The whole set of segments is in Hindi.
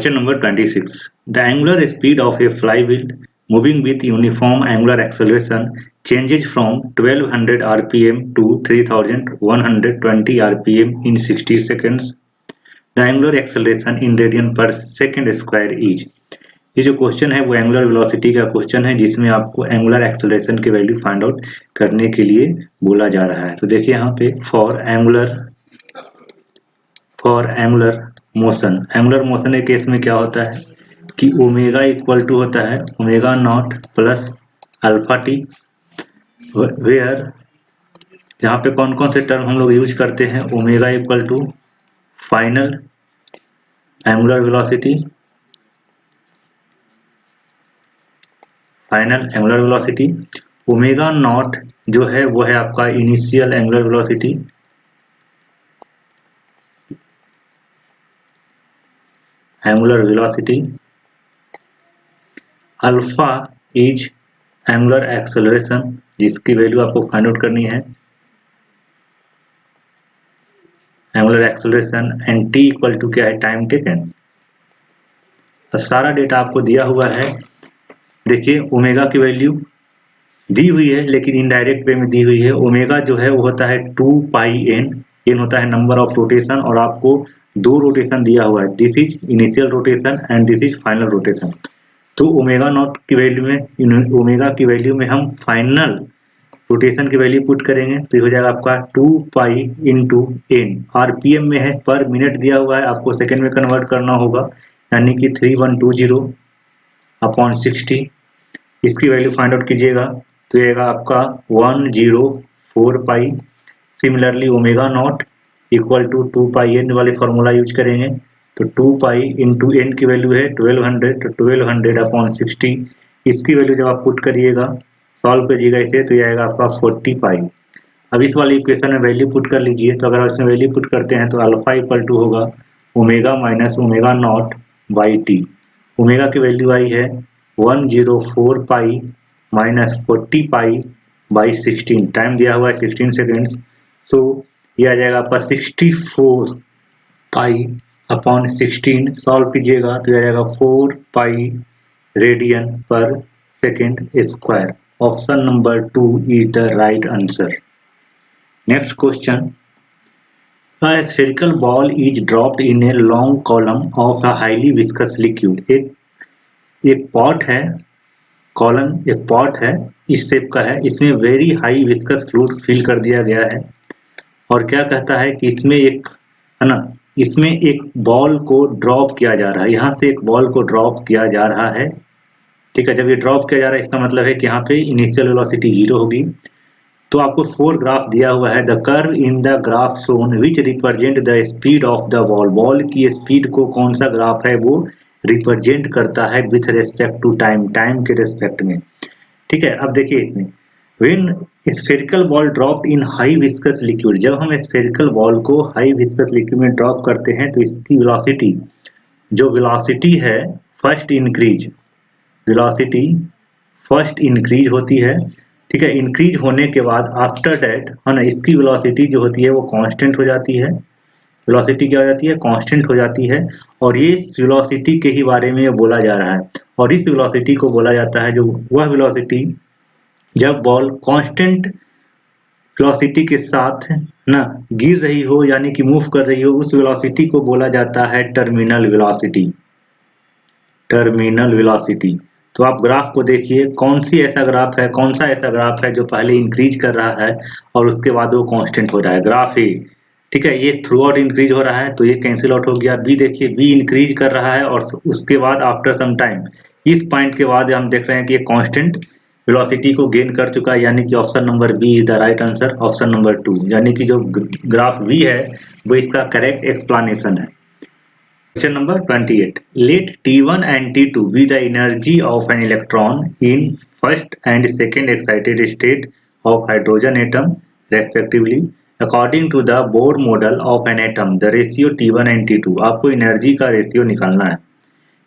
Question number 26. The angular speed of a flywheel moving with uniform angular acceleration changes from 1200 rpm to 3120 rpm in 60 seconds. The angular acceleration in radian per second square is. ये जो क्वेश्चन है वो एंगुलर वेलोसिटी का क्वेश्चन है जिसमें आपको एंगुलर एक्सेलरेशन की वैल्यू फाइंड आउट करने के लिए बोला जा रहा है। तो देखिए यहाँ पे फॉर एंगुलर मोशन के केस में क्या होता है कि ओमेगा इक्वल टू होता है omega not plus alpha T, where जहाँ पे कौन कौन से टर्म हम लोग यूज करते हैं, omega equal to final angular velocity, omega not जो है वो है आपका initial angular velocity, alpha is angular acceleration जिसकी वैल्यू आपको फाइंड आउट करनी है, angular acceleration, and T equal to क्या है, टाइम टेकन। तो सारा डेटा आपको दिया हुआ है। देखिए ओमेगा की वैल्यू दी हुई है लेकिन इनडायरेक्ट वे में दी हुई है। ओमेगा जो है वो होता है 2 पाई एन होता है नंबर ऑफ रोटेशन, और आपको 2 रोटेशन दिया हुआ है, this is initial rotation and this is final rotation. तो ओमेगा नॉट की वैल्यू में, ओमेगा की वैल्यू में हम फाइनल रोटेशन की वैल्यू पुट करेंगे तो ये हो जाएगा आपका 2 पाई इंटू एन, आरपीएम में है, पर मिनट दिया हुआ है, आपको सेकेंड में कन्वर्ट करना होगा, यानी कि 3120 अपॉन 60। इसकी वैल्यू फाइंड आउट कीजिएगा तो ये आएगा आपका 104 pi. Similarly omega not equal to 2 pi n वाले फॉर्मूला यूज करेंगे तो 2 पाई इंटू एन की वैल्यू है 1200, तो 1200 अपॉन 60। इसकी वैल्यू जब आप पुट करिएगा, सॉल्व कीजिएगा इसे, तो ये आएगा आपका 40 पाई। अब इस वाले इक्वेशन में वैल्यू पुट कर लीजिए, तो अगर आप इसमें वैल्यू पुट करते हैं तो अल्फा इक्वल टू होगा omega minus omega naught by T. Omega की वैल्यू आई है 104 pi minus 40 pi by 16, time दिया हुआ है 16 सेकेंड्स। सो ये आ जाएगा आपका 64 पाई अपॉन 16। सॉल्व कीजिएगा तो ये आ जाएगा 4 पाई रेडियन पर second square. Option number 2 is the right answer. Next question, a spherical ball is dropped in a long column of a highly viscous liquid। एक पॉट है, कॉलम एक पॉट है, इस शेप का है, इसमें very high viscous fluid fill कर दिया गया है, और क्या कहता है कि इसमें एक है ना, इसमें एक बॉल को ड्रॉप किया जा रहा है, यहाँ से एक बॉल को ड्रॉप किया जा रहा है। ठीक है, जब ये ड्रॉप किया जा रहा है इसका मतलब है कि यहाँ पे इनिशियल वेलोसिटी 0 होगी। तो आपको 4 ग्राफ दिया हुआ है, the curve in the graph shown which represent the speed of the ball. Ball की स्पीड को कौन सा ग्राफ है वो रिप्रेजेंट करता है with respect to time, time के रेस्पेक्ट में। ठीक है, अब देखिए इसमें when spherical ball drop in high viscous liquid, जब हम स्फेरिकल बॉल को हाई विस्कस लिक्विड में ड्रॉप करते हैं तो इसकी वेलोसिटी, जो वेलोसिटी है फर्स्ट इंक्रीज होती है। ठीक है, इंक्रीज होने के बाद आफ्टर दैट है ना, इसकी वेलोसिटी जो होती है वो कांस्टेंट हो जाती है। वेलोसिटी क्या हो जाती है, कांस्टेंट हो जाती है, और ये वेलोसिटी के ही बारे में बोला जा रहा है। और इस वेलोसिटी को बोला जाता है, जो वह वेलोसिटी जब बॉल कांस्टेंट वेलोसिटी के साथ ना गिर रही हो यानी कि मूव कर रही हो, उस वेलोसिटी को बोला जाता है टर्मिनल वेलोसिटी। तो आप ग्राफ को देखिए, कौन सा ऐसा ग्राफ है जो पहले इंक्रीज कर रहा है और उसके बाद वो कांस्टेंट हो रहा है, ग्राफ ए। ठीक है, ये थ्रू आउट इंक्रीज हो रहा है तो ये कैंसिल आउट हो गया। बी देखिए, बी इंक्रीज कर रहा है और उसके बाद आफ्टर सम टाइम इस पॉइंट के बाद हम देख रहे हैं कि ये कांस्टेंट वेलोसिटी को गेन कर चुका है, यानी कि option number B is the right answer, option number 2, यानी कि जो ग्राफ बी है वो इसका करेक्ट एक्सप्लेनेशन है। Question number 28. Let T1 and T2 be the energy of an electron in first and second excited state of hydrogen atom respectively. According to the Bohr model of an atom, the ratio T1 and T2. आपको एनर्जी का रेशियो निकालना है।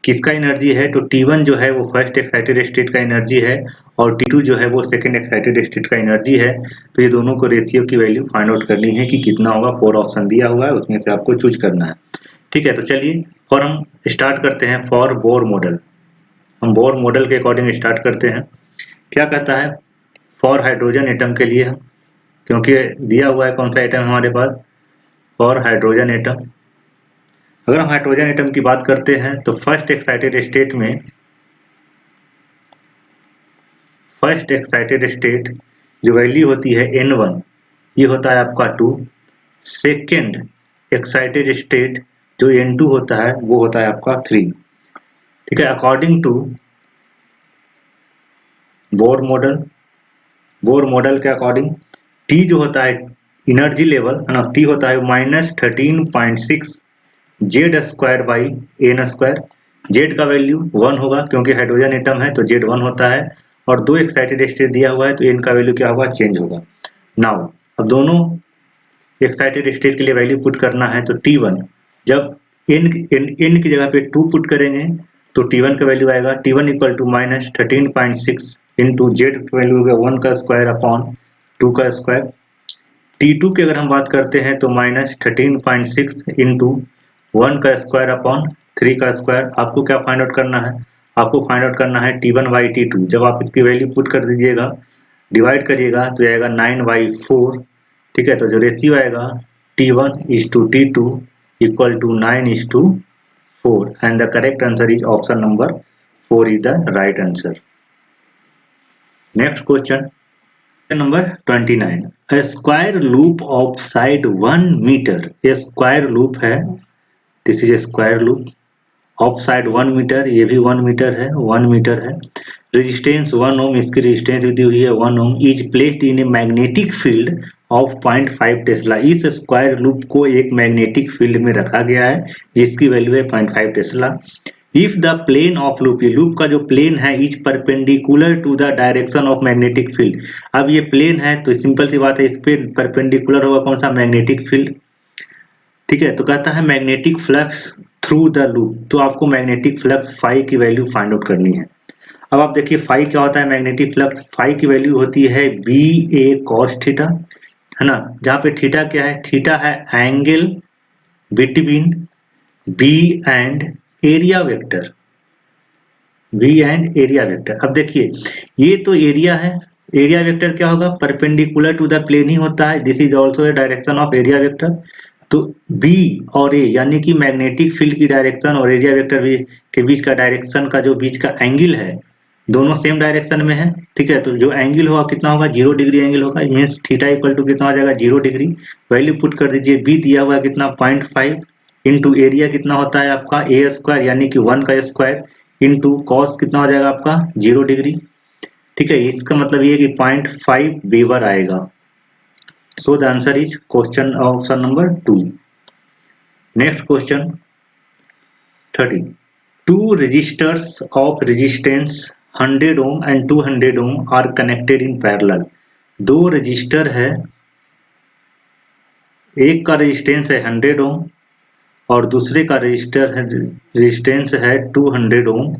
किसका एनर्जी है, तो T1 जो है वो फर्स्ट एक्साइटेड स्टेट का एनर्जी है और T2 जो है वो सेकंड एक्साइटेड स्टेट का एनर्जी है। तो ये दोनों को रेशियो की वैल्यू फाइंड आउट करनी है कि कितना होगा। 4 ऑप्शन दिया हुआ है, उसमें से आपको चूज करना है। ठीक है, तो चलिए और हम स्टार्ट करते हैं फॉर बोर मॉडल। हम बोर मॉडल के अकॉर्डिंग स्टार्ट करते हैं। क्या कहता है फॉर हाइड्रोजन एटम के लिए, क्योंकि दिया हुआ है कौन सा एटम हमारे पास, फॉर हाइड्रोजन एटम। अगर हम हाइड्रोजन एटम की बात करते हैं तो फर्स्ट एक्साइटेड स्टेट जो वैल्यू होती है N1, ये होता है आपका 2। सेकेंड एक्साइटेड स्टेट जो N2 होता है वो होता है आपका 3। ठीक है, अकॉर्डिंग टू बोर मॉडल के अकॉर्डिंग T जो होता है एनर्जी लेवल है ना, T होता है -13.6 Z square by N square. Z का वैल्यू 1 होगा क्योंकि हाइड्रोजन एटम है तो जेड 1 होता है, और 2 एक्साइटेड स्टेट दिया हुआ है तो एन का वैल्यू क्या होगा, चेंज होगा। नाउ अब दोनों एक्साइटेड स्टेट के लिए वैल्यू पुट करना है तो T1 जब n की जगह पे 2 पुट करेंगे तो T1 का वैल्यू आएगा T1 equal to -13.6 into Z का वैल्यू हो गया 1 का स्क्वायर अपॉन 2 का स्क्वायर। T2 की अगर हम बात करते हैं तो -13.6 इंटू 1 का स्क्वायर अपॉन 3 का स्क्वायर। आपको क्या फाइंड आउट करना है, आपको फाइंड आउट करना है T1 बाई T2। जब आप इसकी वैल्यू पुट कर दीजिएगा, डिवाइड करिएगा तो आएगा 9/4। ठीक है, तो जो रेशियो आएगा T1:T2 equal to 9:4 and the correct answer is option number 4 is the right answer. Next question number 29। A square loop of side 1 meter, ये स्क्वायर लूप है, this is a square loop of side 1 metre, ये भी 1 मीटर है, 1 मीटर है। रेजिस्टेंस 1 ओम, इसकी रेजिस्टेंस दी हुई है 1 ohm, is placed in a magnetic field of 0.5 tesla. इस स्क्वायर लूप को एक मैग्नेटिक फील्ड में रखा गया है जिसकी वैल्यू है 0.5 tesla. If the plane of loop, ये लूप का जो प्लेन है is perpendicular to the direction of magnetic field. अब ये प्लेन है तो सिंपल सी बात है, इस पे परपेंडिकुलर होगा कौन सा, मैग्नेटिक फील्ड। ठीक है, तो कहता है magnetic flux through the loop, तो आपको मैग्नेटिक फ्लक्स फाई की वैल्यू फाइंड आउट करनी है। अब आप देखिए फाई क्या होता है, मैग्नेटिक फ्लक्स फाई की वैल्यू होती है BA cos थीटा, है ना, जहाँ पे थीटा क्या है, थीटा है angle between B and area vector, B and area vector. अब देखिए ये तो एरिया है, एरिया वेक्टर क्या होगा, परपेंडिकुलर टू द प्लेन ही होता है, this is also a direction of area vector. तो B और A यानी कि मैग्नेटिक फील्ड की डायरेक्शन और एरिया वेक्टर के बीच का डायरेक्शन का जो बीच का एंगल है दोनों सेम डायरेक्शन में है। ठीक है, तो जो एंगल होगा कितना होगा, 0 डिग्री एंगल होगा, मीन्स थीटा इक्वल टू कितना हो जाएगा, 0 डिग्री। वैल्यू पुट कर दीजिए, B दिया हुआ है कितना 0.5 इंटू एरिया कितना होता है आपका A स्क्वायर यानी कि 1 का स्क्वायर इंटू कॉस कितना हो जाएगा आपका 0 डिग्री। ठीक है, इसका मतलब ये कि 0.5 वेबर आएगा। So the answer is question option number 2. Next question 30. Two resistors of resistance 100 ohm and 200 ohm are connected in parallel. दो रजिस्टर है, एक का रेजिस्टेंस है 100 ओम और दूसरे का रेजिस्टेंस है 200 ohm,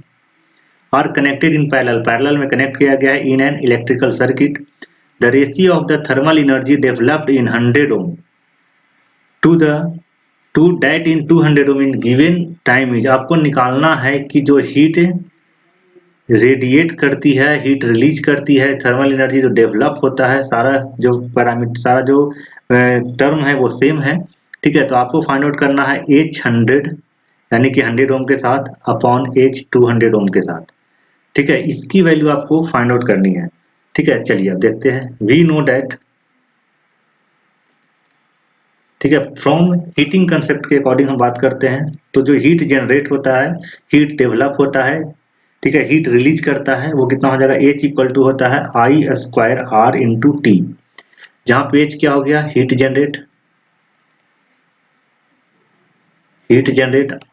are connected in parallel, parallel में कनेक्ट किया गया है in an electrical circuit. The ratio of the thermal energy developed in 100 ohm to that in 200 ohm in given time is. आपको निकालना है कि जो हीट रेडिएट करती है, हीट रिलीज करती है, थर्मल एनर्जी जो डेवलप होता है, सारा जो पैरामीटर, सारा जो टर्म है वो सेम है। ठीक है, तो आपको फाइंड आउट करना है H100 यानी कि 100 ओम के साथ अपॉन H200 ओम के साथ। ठीक है, इसकी वैल्यू आपको फाइंड आउट करनी है। ठीक है, चलिए अब देखते हैं। वी नो दैट, ठीक है, फ्रॉम हीटिंग कंसेप्ट के अकॉर्डिंग हम बात करते हैं तो जो हीट जनरेट होता है, हीट डेवलप होता है, ठीक है, हीट रिलीज करता है, वो कितना हो जाएगा, H इक्वल टू होता है I² R इंटू टी, जहां पे H क्या हो गया, हीट जनरेट,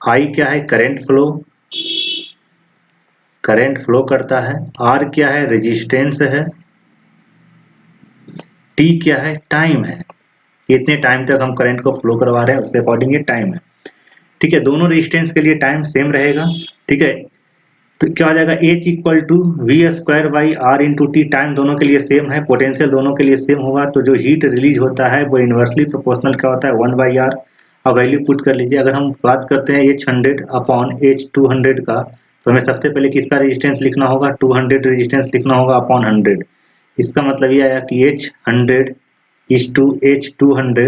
I क्या है, करंट फ्लो करता है, R क्या है, रेजिस्टेंस है, T क्या है, टाइम है, कितने टाइम तक हम करंट को फ्लो करवा रहे हैं उसके अकॉर्डिंग ये टाइम है। ठीक है, दोनों रेजिस्टेंस के लिए टाइम सेम रहेगा। ठीक है, तो क्या हो जाएगा, H equal to V² by R into T, time दोनों के लिए सेम है, पोटेंशियल दोनों के लिए सेम होगा, तो जो हीट रिलीज होता है वो इन्वर्सली प्रोपोर्शनल क्या होता है, 1/R। अब वैल्यू पुट कर लीजिए। अगर हम बात करते हैं H100 अपॉन H200 का, तो हमें सबसे पहले किसका रेजिस्टेंस लिखना होगा, 200 रेजिस्टेंस लिखना होगा अपॉन 100। इसका मतलब ये आया कि H100 is to H200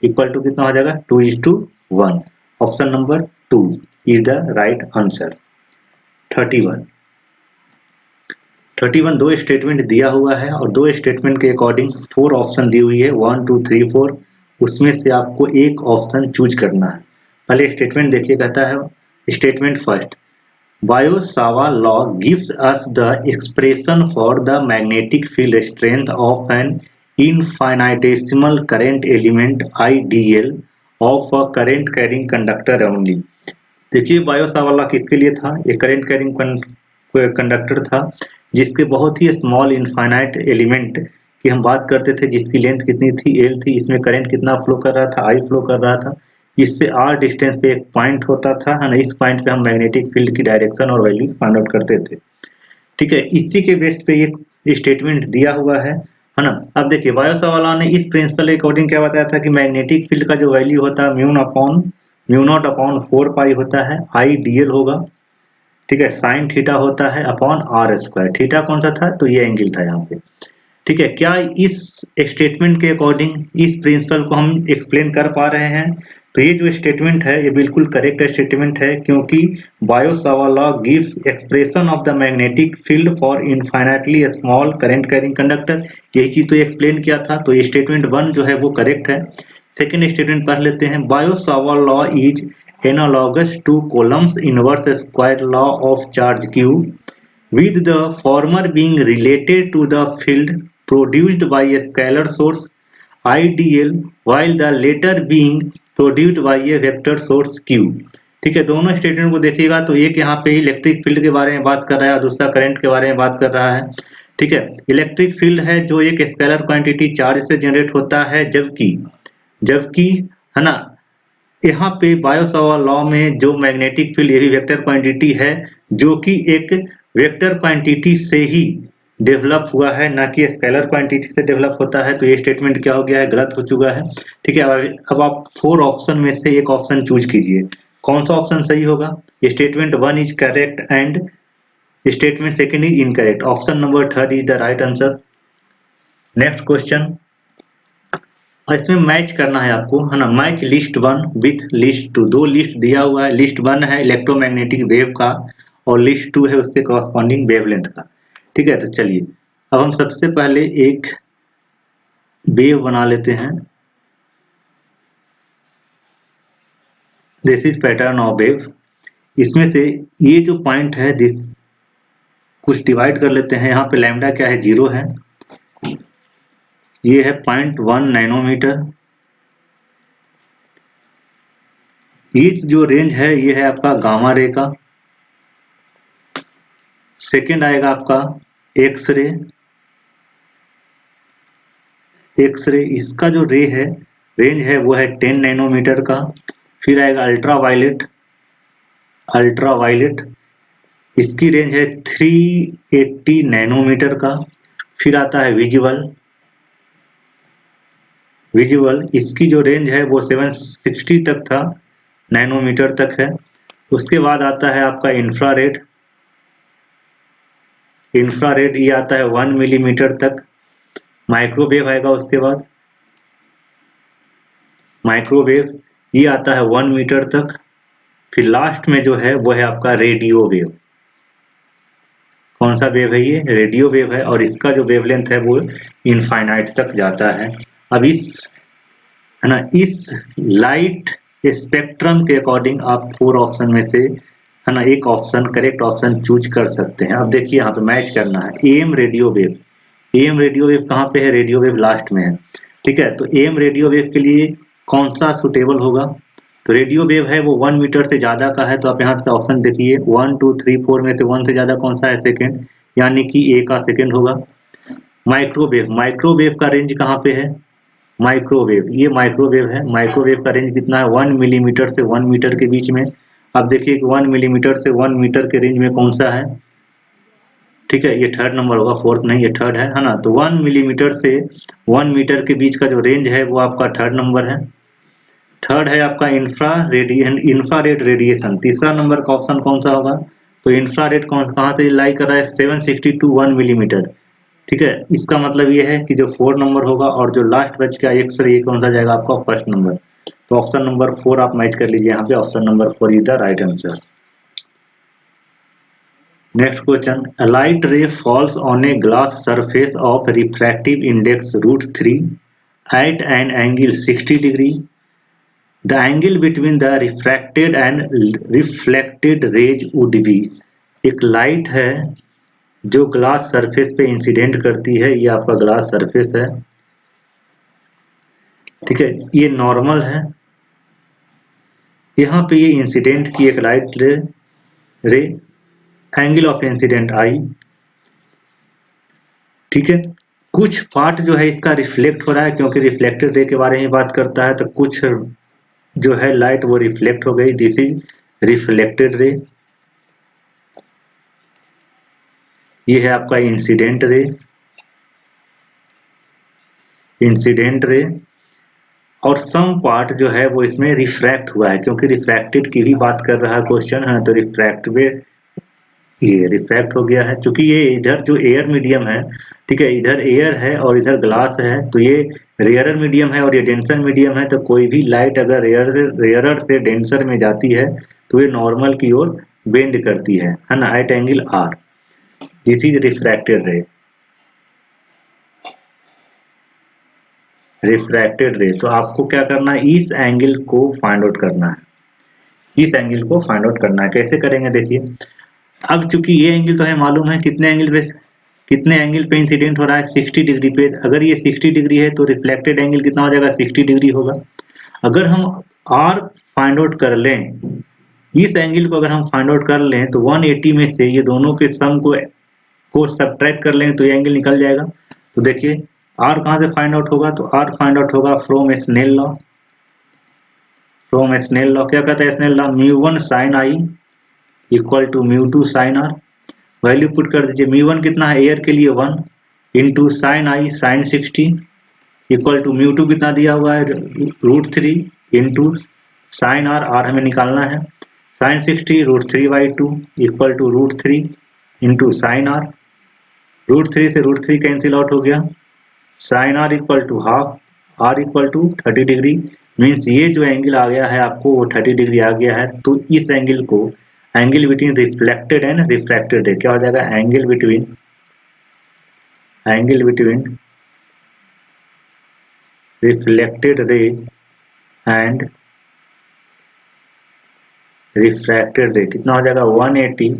equal to कितना हो जाएगा, 2:1। Option number 2 is the right answer. 31 दो स्टेटमेंट दिया हुआ है और दो स्टेटमेंट के अकॉर्डिंग 4 ऑप्शन दी हुई है, 1 2 3 4। उसमें से आपको एक ऑप्शन चूज करना है। पहले स्टेटमेंट देखिए, कहता है statement first, bio-Savart law gives us the expression for the magnetic field strength of an infinitesimal current element IDL of a current carrying conductor only। देखिए बायो-सावर्त लॉ किसके लिए था, ये करंट कैरिंग कंडक्टर था जिसके बहुत ही स्मॉल इनफाइनाइट एलिमेंट की हम बात करते थे, जिसकी लेंथ कितनी थी, L थी। इसमें करंट कितना फ्लो कर रहा था, I फ्लो कर रहा था। इससे R डिस्टेंस पे एक पॉइंट होता था, है ना। इस पॉइंट पे हम मैग्नेटिक फील्ड की डायरेक्शन और वैल्यू फाइंड आउट करते थे, ठीक है। इसी के बेस पे ये स्टेटमेंट दिया हुआ है ना। अब देखिए बायो-सावर्त लॉ ने इस प्रिंसिपल के अकॉर्डिंग क्या बताया था कि मैग्नेटिक फील्ड का जो वैल्यू होता है म्यू नॉट अपॉन 4 पाई होता है, IDL होगा, ठीक है। साइन थीटा होता है अपॉन R²। थीटा कौन सा था, तो ये एंगल था यहाँ पे, ठीक है। क्या इस स्टेटमेंट के अकॉर्डिंग इस प्रिंसिपल को हम एक्सप्लेन कर पा रहे हैं, तो ये जो स्टेटमेंट है ये बिल्कुल करेक्ट स्टेटमेंट है, क्योंकि bio-Savart law gives expression of the magnetic field for infinitely small current carrying conductor. यही चीज तो एक्सप्लेन किया था, तो ये स्टेटमेंट 1 जो है वो करेक्ट है। सेकेंड स्टेटमेंट पढ़ लेते हैं, bio-Savart law is analogous to Coulomb's inverse square law of charge q, with the former being related to the field produced by a scalar source IDL, while the latter being produced by a vector source q। ठीक है, दोनों स्टेटमेंट को देखिएगा तो एक यहाँ पे इलेक्ट्रिक फील्ड के बारे में बात कर रहा है और दूसरा करंट के बारे में बात कर रहा है, ठीक है। इलेक्ट्रिक फील्ड है जो एक स्केलर क्वांटिटी चार्ज से जनरेट होता है, जबकि है ना, यहाँ पे बायो-सावर्त लॉ में जो मैग्नेटिक फील्ड, ये भी वेक्टर क्वांटिटी है जो कि एक वेक्टर क्वांटिटी से ही डेवलप हुआ है, ना कि स्केलर क्वांटिटी से डेवलप होता है। तो ये स्टेटमेंट क्या हो गया है, गलत हो चुका है, ठीक है। अब आप 4 ऑप्शन में से एक ऑप्शन चूज कीजिए, कौन सा ऑप्शन सही होगा। Statement 1 is correct and statement second is incorrect. Option number 3 is the right answer. Next question, और इसमें मैच करना है आपको, है ना। Match list 1 with list 2। दो लिस्ट दिया हुआ है, लिस्ट 1 है इलेक्ट्रोमैग्नेटिक वेव का और लिस्ट 2 है उसके कॉरस्पॉन्डिंग वेवलेंथ का, ठीक है। तो चलिए अब हम सबसे पहले एक वेव बना लेते हैं। This is pattern of wave. इसमें से ये जो पॉइंट है दिस कुछ डिवाइड कर लेते हैं। यहाँ पे लैम्डा क्या है, 0 है। ये है 0.1 नैनोमीटर। ये जो रेंज है ये है आपका गामा रे का। सेकेंड आएगा आपका एक्सरे। इसका जो रेंज है वो है 10 नैनोमीटर का। फिर आएगा अल्ट्रावायलेट, इसकी रेंज है 380 नैनोमीटर का। फिर आता है विजुअल, इसकी जो रेंज है वो 760 तक था, नैनोमीटर तक है। उसके बाद आता है आपका इंफ्रारेड, ये आता है 1 मिलीमीटर तक। माइक्रोवेव आएगा उसके बाद, माइक्रोवेव ये आता है 1 मीटर तक। फिर लास्ट में जो है वो है आपका रेडियो वेव। कौन सा वेव है ये, रेडियो वेव है, और इसका जो वेवलेंथ है वो इनफाइनाइट तक जाता है। अब इस लाइट स्पेक्ट्रम के अकॉर्डिंग आप 4 ऑप्शन में से, है ना, एक ऑप्शन करेक्ट ऑप्शन चूज कर सकते हैं। अब देखिए यहाँ पे मैच करना है AM radio wave. AM radio wave कहाँ पे है, रेडियो वेव लास्ट में है, ठीक है। तो एम रेडियो वेव के लिए कौन सा सुटेबल होगा, तो रेडियो वेव है वो 1 मीटर से ज्यादा का है। तो आप यहाँ से ऑप्शन देखिए 1 2 3 4 में से 1 से ज्यादा कौन सा है, सेकेंड, यानी कि ए का सेकेंड होगा। माइक्रोवेव का रेंज कहाँ पे है, ये माइक्रोवेव है। माइक्रोवेव का रेंज कितना है, 1 मिलीमीटर से 1 मीटर के बीच में। अब देखिए कि 1 मिलीमीटर से 1 मीटर के रेंज में कौन सा है, ठीक है। ये थर्ड नंबर होगा, फोर्थ नहीं, ये थर्ड है ना। तो 1 मिलीमीटर से 1 मीटर के बीच का जो रेंज है वो आपका थर्ड नंबर है। थर्ड है आपका इंफ्रारेड रेडिएशन। तीसरा नंबर का ऑप्शन कौन सा होगा? तो इंफ्रारेड कहाँ से लाई कर रहा है? 760 to 1 मिलीमीटर। ठीक है, इसका मतलब ये है कि जो 4 नंबर होगा और जो लास्ट बच गया एक सर, ये कौन सा जाएगा आपका? First number. तो ऑप्शन नंबर 4 आप मैच कर लीजिए यहाँ पे। Option number 4 is the right answer. Next question, a light ray falls on a glass surface of refractive index √3 at an angle 60 degree. The angle between the refracted and reflected rays would be। एक लाइट है जो ग्लास सरफेस पे इंसिडेंट करती है, ये आपका ग्लास सरफेस है, ठीक है, ये नॉर्मल है। यहाँ पे ये इंसिडेंट की एक लाइट रे एंगल ऑफ इंसिडेंट आई, ठीक है। कुछ पार्ट जो है इसका रिफ्लेक्ट हो रहा है, क्योंकि रिफ्लेक्टेड रे के बारे में बात करता है, तो कुछ जो है लाइट वो रिफ्लेक्ट हो गई। This is reflected ray. ये है आपका इंसिडेंट रे। और सम पार्ट जो है वो इसमें रिफ्रैक्ट हुआ है, क्योंकि रिफ्रैक्टेड की भी बात कर रहा है क्वेश्चन है, तो ये रिफ्रैक्ट हो गया है। क्योंकि ये इधर जो एयर मीडियम है, ठीक है, इधर एयर है और इधर ग्लास है, तो ये रेयरर मीडियम है और ये डेंसर मीडियम है। तो कोई भी लाइट अगर रेयरर से डेंसर में जाती है तो ये नॉर्मल की ओर बेंड करती है ना, at angle R. This is refracted ray. Refracted ray, तो आपको क्या करना है? इस एंगल को फाइंड आउट करना है। इस एंगल को फाइंड आउट करना है। कैसे करेंगे देखिए, अब चूंकि ये एंगल तो है मालूम है, कितने एंगल पे इंसिडेंट हो रहा है? 60 डिग्री पे। अगर ये 60 डिग्री है तो रिफ्लेक्टेड एंगल कितना हो जाएगा? 60 डिग्री होगा। अगर हम आर फाइंड आउट कर लें, इस एंगल को अगर हम फाइंड आउट कर लें, तो 180 में से ये दोनों के सम को सब्ट्रैक्ट कर लेंगे तो ये एंगल निकल जाएगा। तो देखिए आर कहाँ से फाइंड आउट होगा? तो आर फाइंड आउट होगा फ्रॉम स्नेल लॉ। क्या कहता है Snell law? μ1 sin i equal to μ2 sin r। Value put कर दीजिए। μ1 कितना है एयर के लिए? 1 into sine I sine 60 equal to μ2 कितना दिया हुआ है? √3 इंटू साइन आर हमें निकालना है। Sine 60 √3/2 equal to √3 into sine R. √3 से √3 कैंसिल आउट हो गया। Sine R equal to half, R equal to 30 degree. Means ये जो एंगल आ गया है आपको वो 30 डिग्री आ गया है। तो इस एंगल को angle between reflected and refracted रे क्या हो जाएगा? Angle between reflected ray and refracted रे कितना हो जाएगा? 180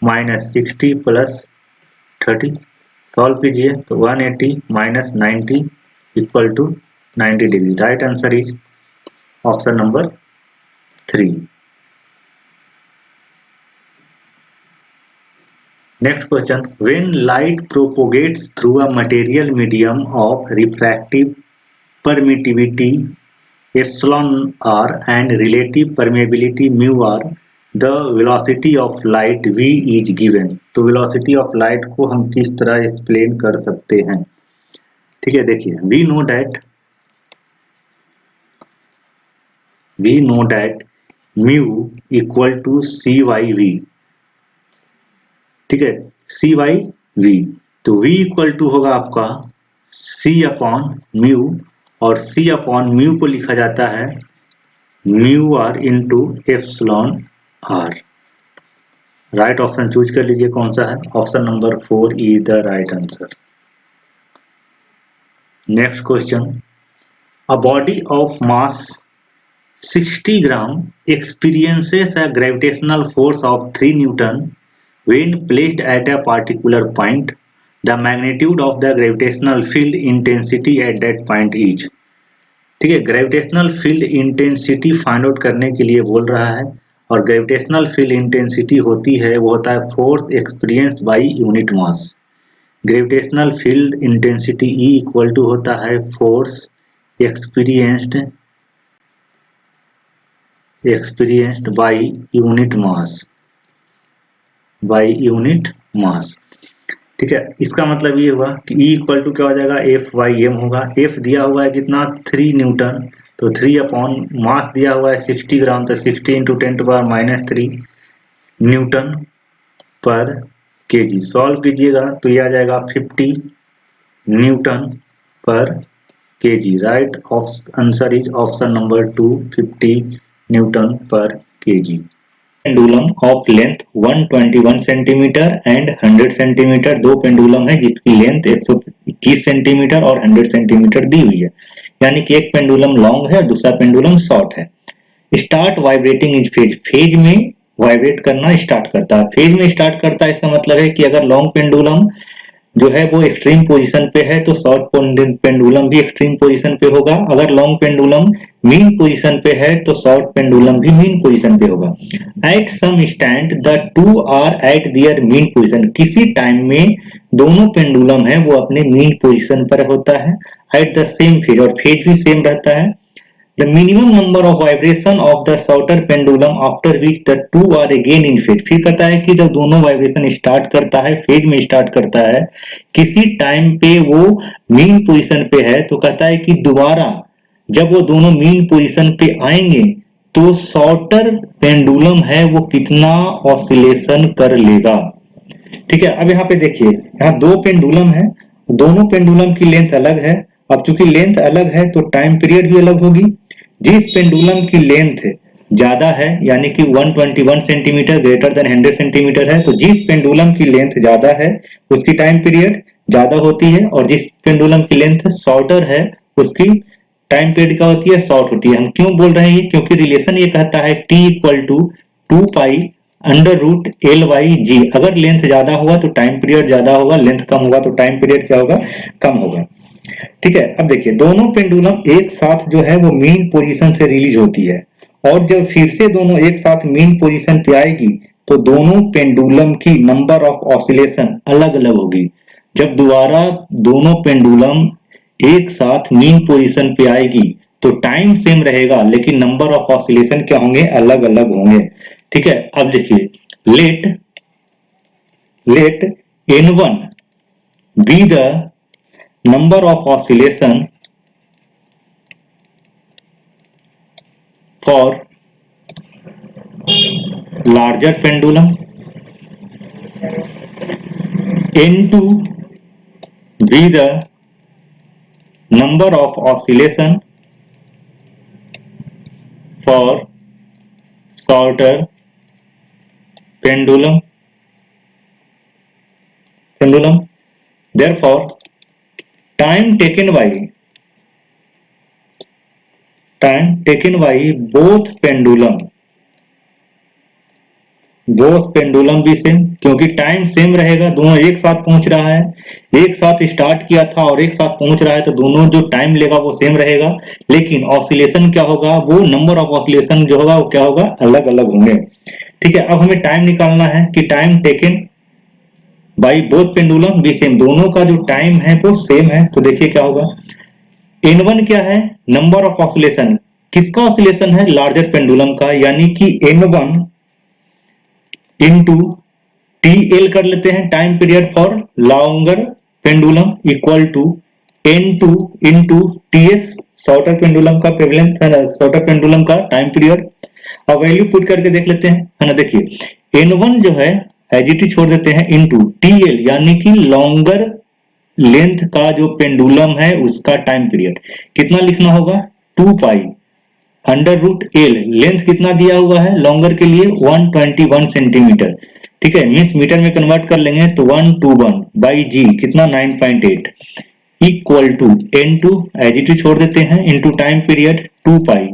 माइनस 60 प्लस 30। सॉल्व कीजिए तो 180 minus 90 equal to 90 degree. Right answer is option number 3। Next question, when light propagates through a material medium of refractive permittivity epsilon r and relative permeability mu r, the velocity of light v is given। तो velocity of light को हम किस तरह एक्सप्लेन कर सकते हैं? ठीक है, देखिए we know that mu equal to cy v। ठीक है, cy v, तो v इक्वल टू होगा आपका c अपॉन म्यू, और c अपॉन म्यू को लिखा जाता है mu R into epsilon R. Right option choose कर लीजिए कौन सा है? Option number 4 is the right answer. Next question, a body of mass 60 gram experiences a gravitational force of 3 Newton when placed at a particular point. The magnitude of the gravitational field intensity at that point is। ठीक है, gravitational field intensity find out करने के लिए बोल रहा है, और ग्रेविटेशनल फील्ड इंटेंसिटी होती है वो होता है force experience by unit mass. Gravitational field intensity E equal to होता है force experienced by unit mass. ठीक है, इसका मतलब ये हुआ कि E इक्वल टू क्या हो जाएगा? F/m होगा। F दिया हुआ है कितना? 3 न्यूटन। तो 3 अपॉन मास दिया हुआ है 60 ग्राम, तो 60 into 10⁻³ newton per kg. Solve कीजिएगा तो ये आ जाएगा 50 newton per kg. Right answer is option number 2, 50 newton per kg. Pendulum of length 121 centimetre and 100 centimetre, दो पेंडुलम है जिसकी लेंथ 121 सेंटीमीटर और 100 सेंटीमीटर दी हुई है, यानी कि एक पेंडुलम लॉन्ग है और दूसरा पेंडुलम शॉर्ट है। स्टार्ट वाइब्रेटिंग इन फेज, फेज में वाइब्रेट करना स्टार्ट करता है। फेज में स्टार्ट करता है इसका मतलब है कि अगर लॉन्ग पेंडुलम जो है वो एक्सट्रीम पोजीशन पे है तो शॉर्ट पेंडुलम भी एक्सट्रीम पोजीशन पे होगा। अगर लॉन्ग पेंडुलम मीन पोजीशन पे है तो शॉर्ट पेंडुलम भी मीन पोजीशन पे होगा। At some instant the two are at their mean position, किसी टाइम में दोनों पेंडुलम है वो अपने मीन पोजीशन पर होता है। एट द सेम फेज, और फेज भी सेम रहता है। The minimum number of vibration of the shorter pendulum after which the two are again in phase। फिर कहता है कि जब दोनों वाइब्रेशन स्टार्ट करता है, फेज में स्टार्ट करता है, किसी टाइम पे वो मीन पोजीशन पे है, तो कहता है कि दोबारा जब वो दोनों मीन पोजीशन पे आएंगे तो शॉर्टर पेंडुलम है वो कितना ऑसिलेशन कर लेगा। ठीक है, अब यहाँ पे देखिए, यहाँ दो पेंडुलम है, दोनों पेंडुलम की लेंथ अलग है। अब चूंकि लेंथ अलग है तो टाइम पीरियड भी अलग होगी। जिस पेंडुलम की लेंथ ज्यादा है, यानी कि 121 सेंटीमीटर ग्रेटर देन 100 सेंटीमीटर है, तो जिस पेंडुलम की लेंथ ज्यादा है उसकी टाइम पीरियड ज्यादा होती है, और जिस पेंडुलम की लेंथ शॉर्टर है उसकी टाइम पीरियड क्या होती है, शॉर्ट होती है। हम क्यों बोल रहे हैं, क्योंकि रिलेशन ये कहता है T equal to 2 pi under root L by G. अगर लेंथ ज्यादा हुआ तो टाइम पीरियड ज्यादा होगा, लेंथ कम होगा तो टाइम पीरियड क्या होगा, कम होगा। ठीक है, अब देखिए दोनों पेंडुलम एक साथ जो है वो मीन पोजीशन से रिलीज होती है, और जब फिर से दोनों एक साथ मीन पोजीशन पे आएगी तो दोनों पेंडुलम की नंबर ऑफ ऑसिलेशन अलग अलग होगी। जब दोबारा दोनों पेंडुलम एक साथ मीन पोजीशन पे आएगी तो टाइम सेम रहेगा, लेकिन नंबर ऑफ ऑसिलेशन क्या होंगे, अलग अलग होंगे। ठीक है, अब देखिए, late n1 be the number of oscillation for larger pendulum, n2 be the number of oscillation for shorter pendulum. Therefore, time taken by both pendulum भी सेम, क्योंकि टाइम सेम रहेगा, दोनों एक साथ पहुंच रहा है, एक साथ स्टार्ट किया था और एक साथ पहुंच रहा है, तो दोनों जो टाइम लेगा वो सेम रहेगा, लेकिन ऑसिलेशन क्या होगा, वो नंबर ऑफ ऑसिलेशन जो होगा वो क्या होगा, अलग अलग होंगे। ठीक है, अब हमें टाइम निकालना है कि time taken by both pendulum भी सेम, दोनों का जो टाइम है वो सेम है। तो देखिए क्या होगा, n1 क्या है, नंबर ऑफ ऑसिलेशन, किसका ऑसिलेशन है, लार्जर पेंडुलम का, यानी कि n1 इंटू TL कर लेते हैं, time period for longer pendulum, equal to n2 into TS shorter pendulum का प्रेवलेंस, शॉर्टर पेंडुलम का टाइम पीरियड। अब वैल्यू पुट करके देख लेते हैं, है ना। देखिए n1 जो है एजिटी छोड़ देते हैं, इंटू TL यानी कि लॉन्गर लेंथ का जो पेंडुलम है उसका टाइम पीरियड कितना लिखना होगा, 2 pi under root L, length कितना दिया हुआ है लॉन्गर के लिए, 121 सेंटीमीटर। ठीक है, मीन्स मीटर में कन्वर्ट कर लेंगे तो 121 बाई जी कितना 9.8 इक्वल टू n2 एजिटी छोड़ देते हैं, into time period 2 pi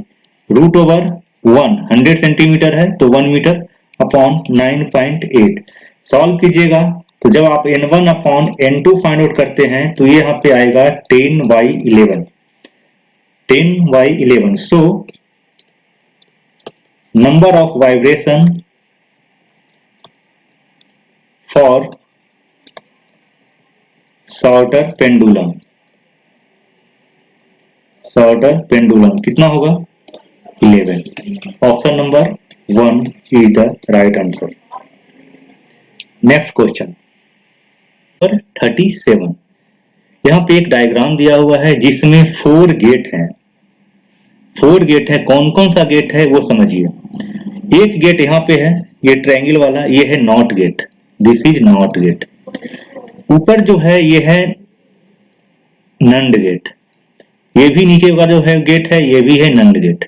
root over 100 centimetre है तो 1 मीटर अपॉन 9.8। सॉल्व कीजिएगा तो जब आप n1 upon n2 find out करते हैं तो ये यहाँ पे आएगा 10/11। सो number of vibration for shorter pendulum कितना होगा, 11। Option number 1 is the right answer. Next question 37, यहाँ पे एक डायग्राम दिया हुआ है जिसमें 4 गेट हैं। 4 गेट है। कौन कौन सा गेट है वो समझिए। एक गेट यहाँ पे है, ये ट्रायंगल वाला, ये है not gate, this is not gate. ऊपर जो है ये है नंड गेट, ये भी नीचे का जो है गेट है ये भी है नंड गेट।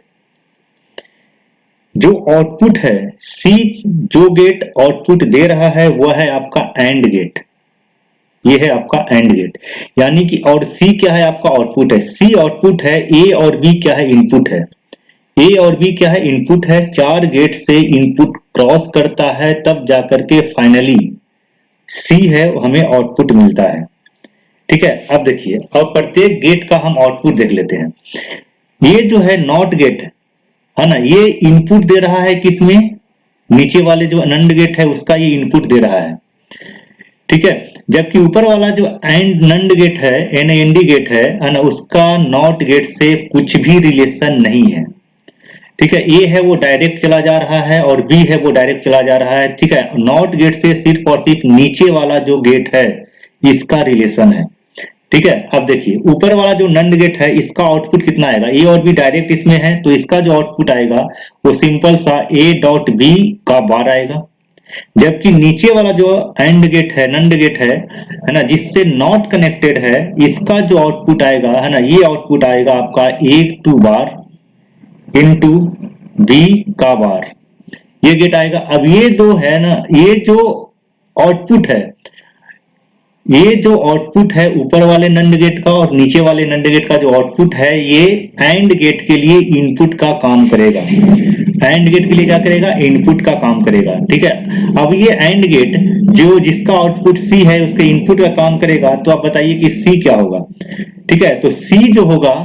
जो आउटपुट है सी, जो गेट आउटपुट दे रहा है वह है आपका एंड गेट, ये है आपका एंड गेट। यानी कि और सी क्या है आपका आउटपुट है, सी आउटपुट है, ए और बी क्या है इनपुट है, ए और बी क्या है इनपुट है। 4 गेट से इनपुट क्रॉस करता है तब जाकर के फाइनली सी है हमें आउटपुट मिलता है। ठीक है, अब देखिए, अब प्रत्येक गेट का हम आउटपुट देख लेते हैं। ये जो है नॉट गेट है ना, ये इनपुट दे रहा है किसमें, नीचे वाले जो नंड गेट है उसका ये इनपुट दे रहा है। ठीक है, जबकि ऊपर वाला जो एंड नंड गेट है, एनएनडी गेट है ना, उसका नॉट गेट से कुछ भी रिलेशन नहीं है। ठीक है, ए है वो डायरेक्ट चला जा रहा है और बी है वो डायरेक्ट चला जा रहा है। ठीक है, नॉट गेट से सिर्फ और सिर्फ नीचे वाला जो गेट है इसका रिलेशन है। ठीक है, अब देखिए ऊपर वाला जो नंड गेट है इसका आउटपुट कितना आएगा, ए और बी डायरेक्ट इसमें है तो इसका जो आउटपुट आएगा वो सिंपल सा ए डॉट बी का बार आएगा। जबकि नीचे वाला जो एंड गेट है, नंड गेट है ना, जिससे नॉट कनेक्टेड है, इसका जो आउटपुट आएगा है ना, ये आउटपुट आएगा आपका ए टू बार इनटू बी का बार, ये गेट आएगा। अब ये दो है ना, ये जो आउटपुट है, ये जो आउटपुट है ऊपर वाले नंड गेट का और नीचे वाले नंड गेट का जो आउटपुट है, ये एंड गेट के लिए इनपुट का काम करेगा। एंड गेट के लिए क्या करेगा, इनपुट का काम करेगा। ठीक है, अब ये एंड गेट जो जिसका आउटपुट सी है उसके इनपुट का काम करेगा, तो आप बताइए कि सी क्या होगा। ठीक है, तो सी जो होगा,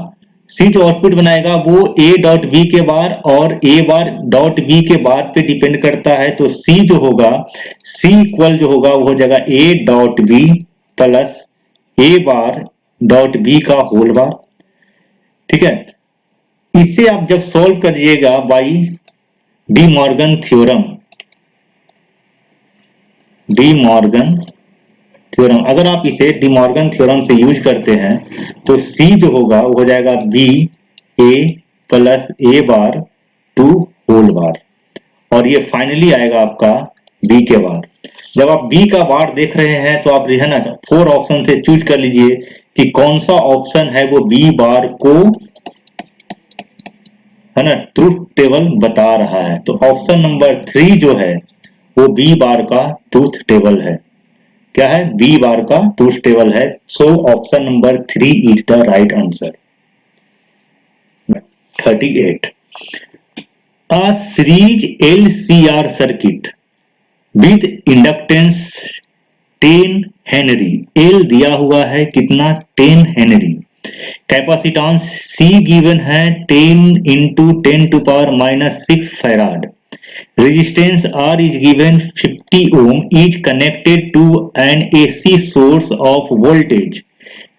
सी जो आउटपुट बनाएगा वो ए डॉट बी के बार और ए बार डॉट बी के बार पे डिपेंड करता है। तो सी जो होगा, सी इक्वल जो होगा वो हो जाएगा A dot B plus A bar dot B का होल बार। ठीक है, इसे आप जब सॉल्व करिएगा by De Morgan theorem, De Morgan theorem, अगर आप इसे डी मॉर्गन थ्योरम से यूज करते हैं तो सी जो होगा वो हो जाएगा B A plus A bar to whole bar, और ये फाइनली आएगा आपका बी के बार। जब आप बी का बार देख रहे हैं तो आप है ना 4 ऑप्शन से चूज कर लीजिए कि कौन सा ऑप्शन है वो बी बार को है ना ट्रूथ टेबल बता रहा है। तो ऑप्शन नंबर 3 जो है वो बी बार का ट्रूथ टेबल है। क्या है, बी बार का ट्रूथ टेबल है। So option number 3 is the right answer. 38 A series LCR circuit with inductance 10 Henry, L दिया हुआ है कितना 10 हेनरी, कैपेसिटेंस C गिवन है 10 into 10 to power minus 6 farad, resistance R is given 50 ohm is connected to an AC source of voltage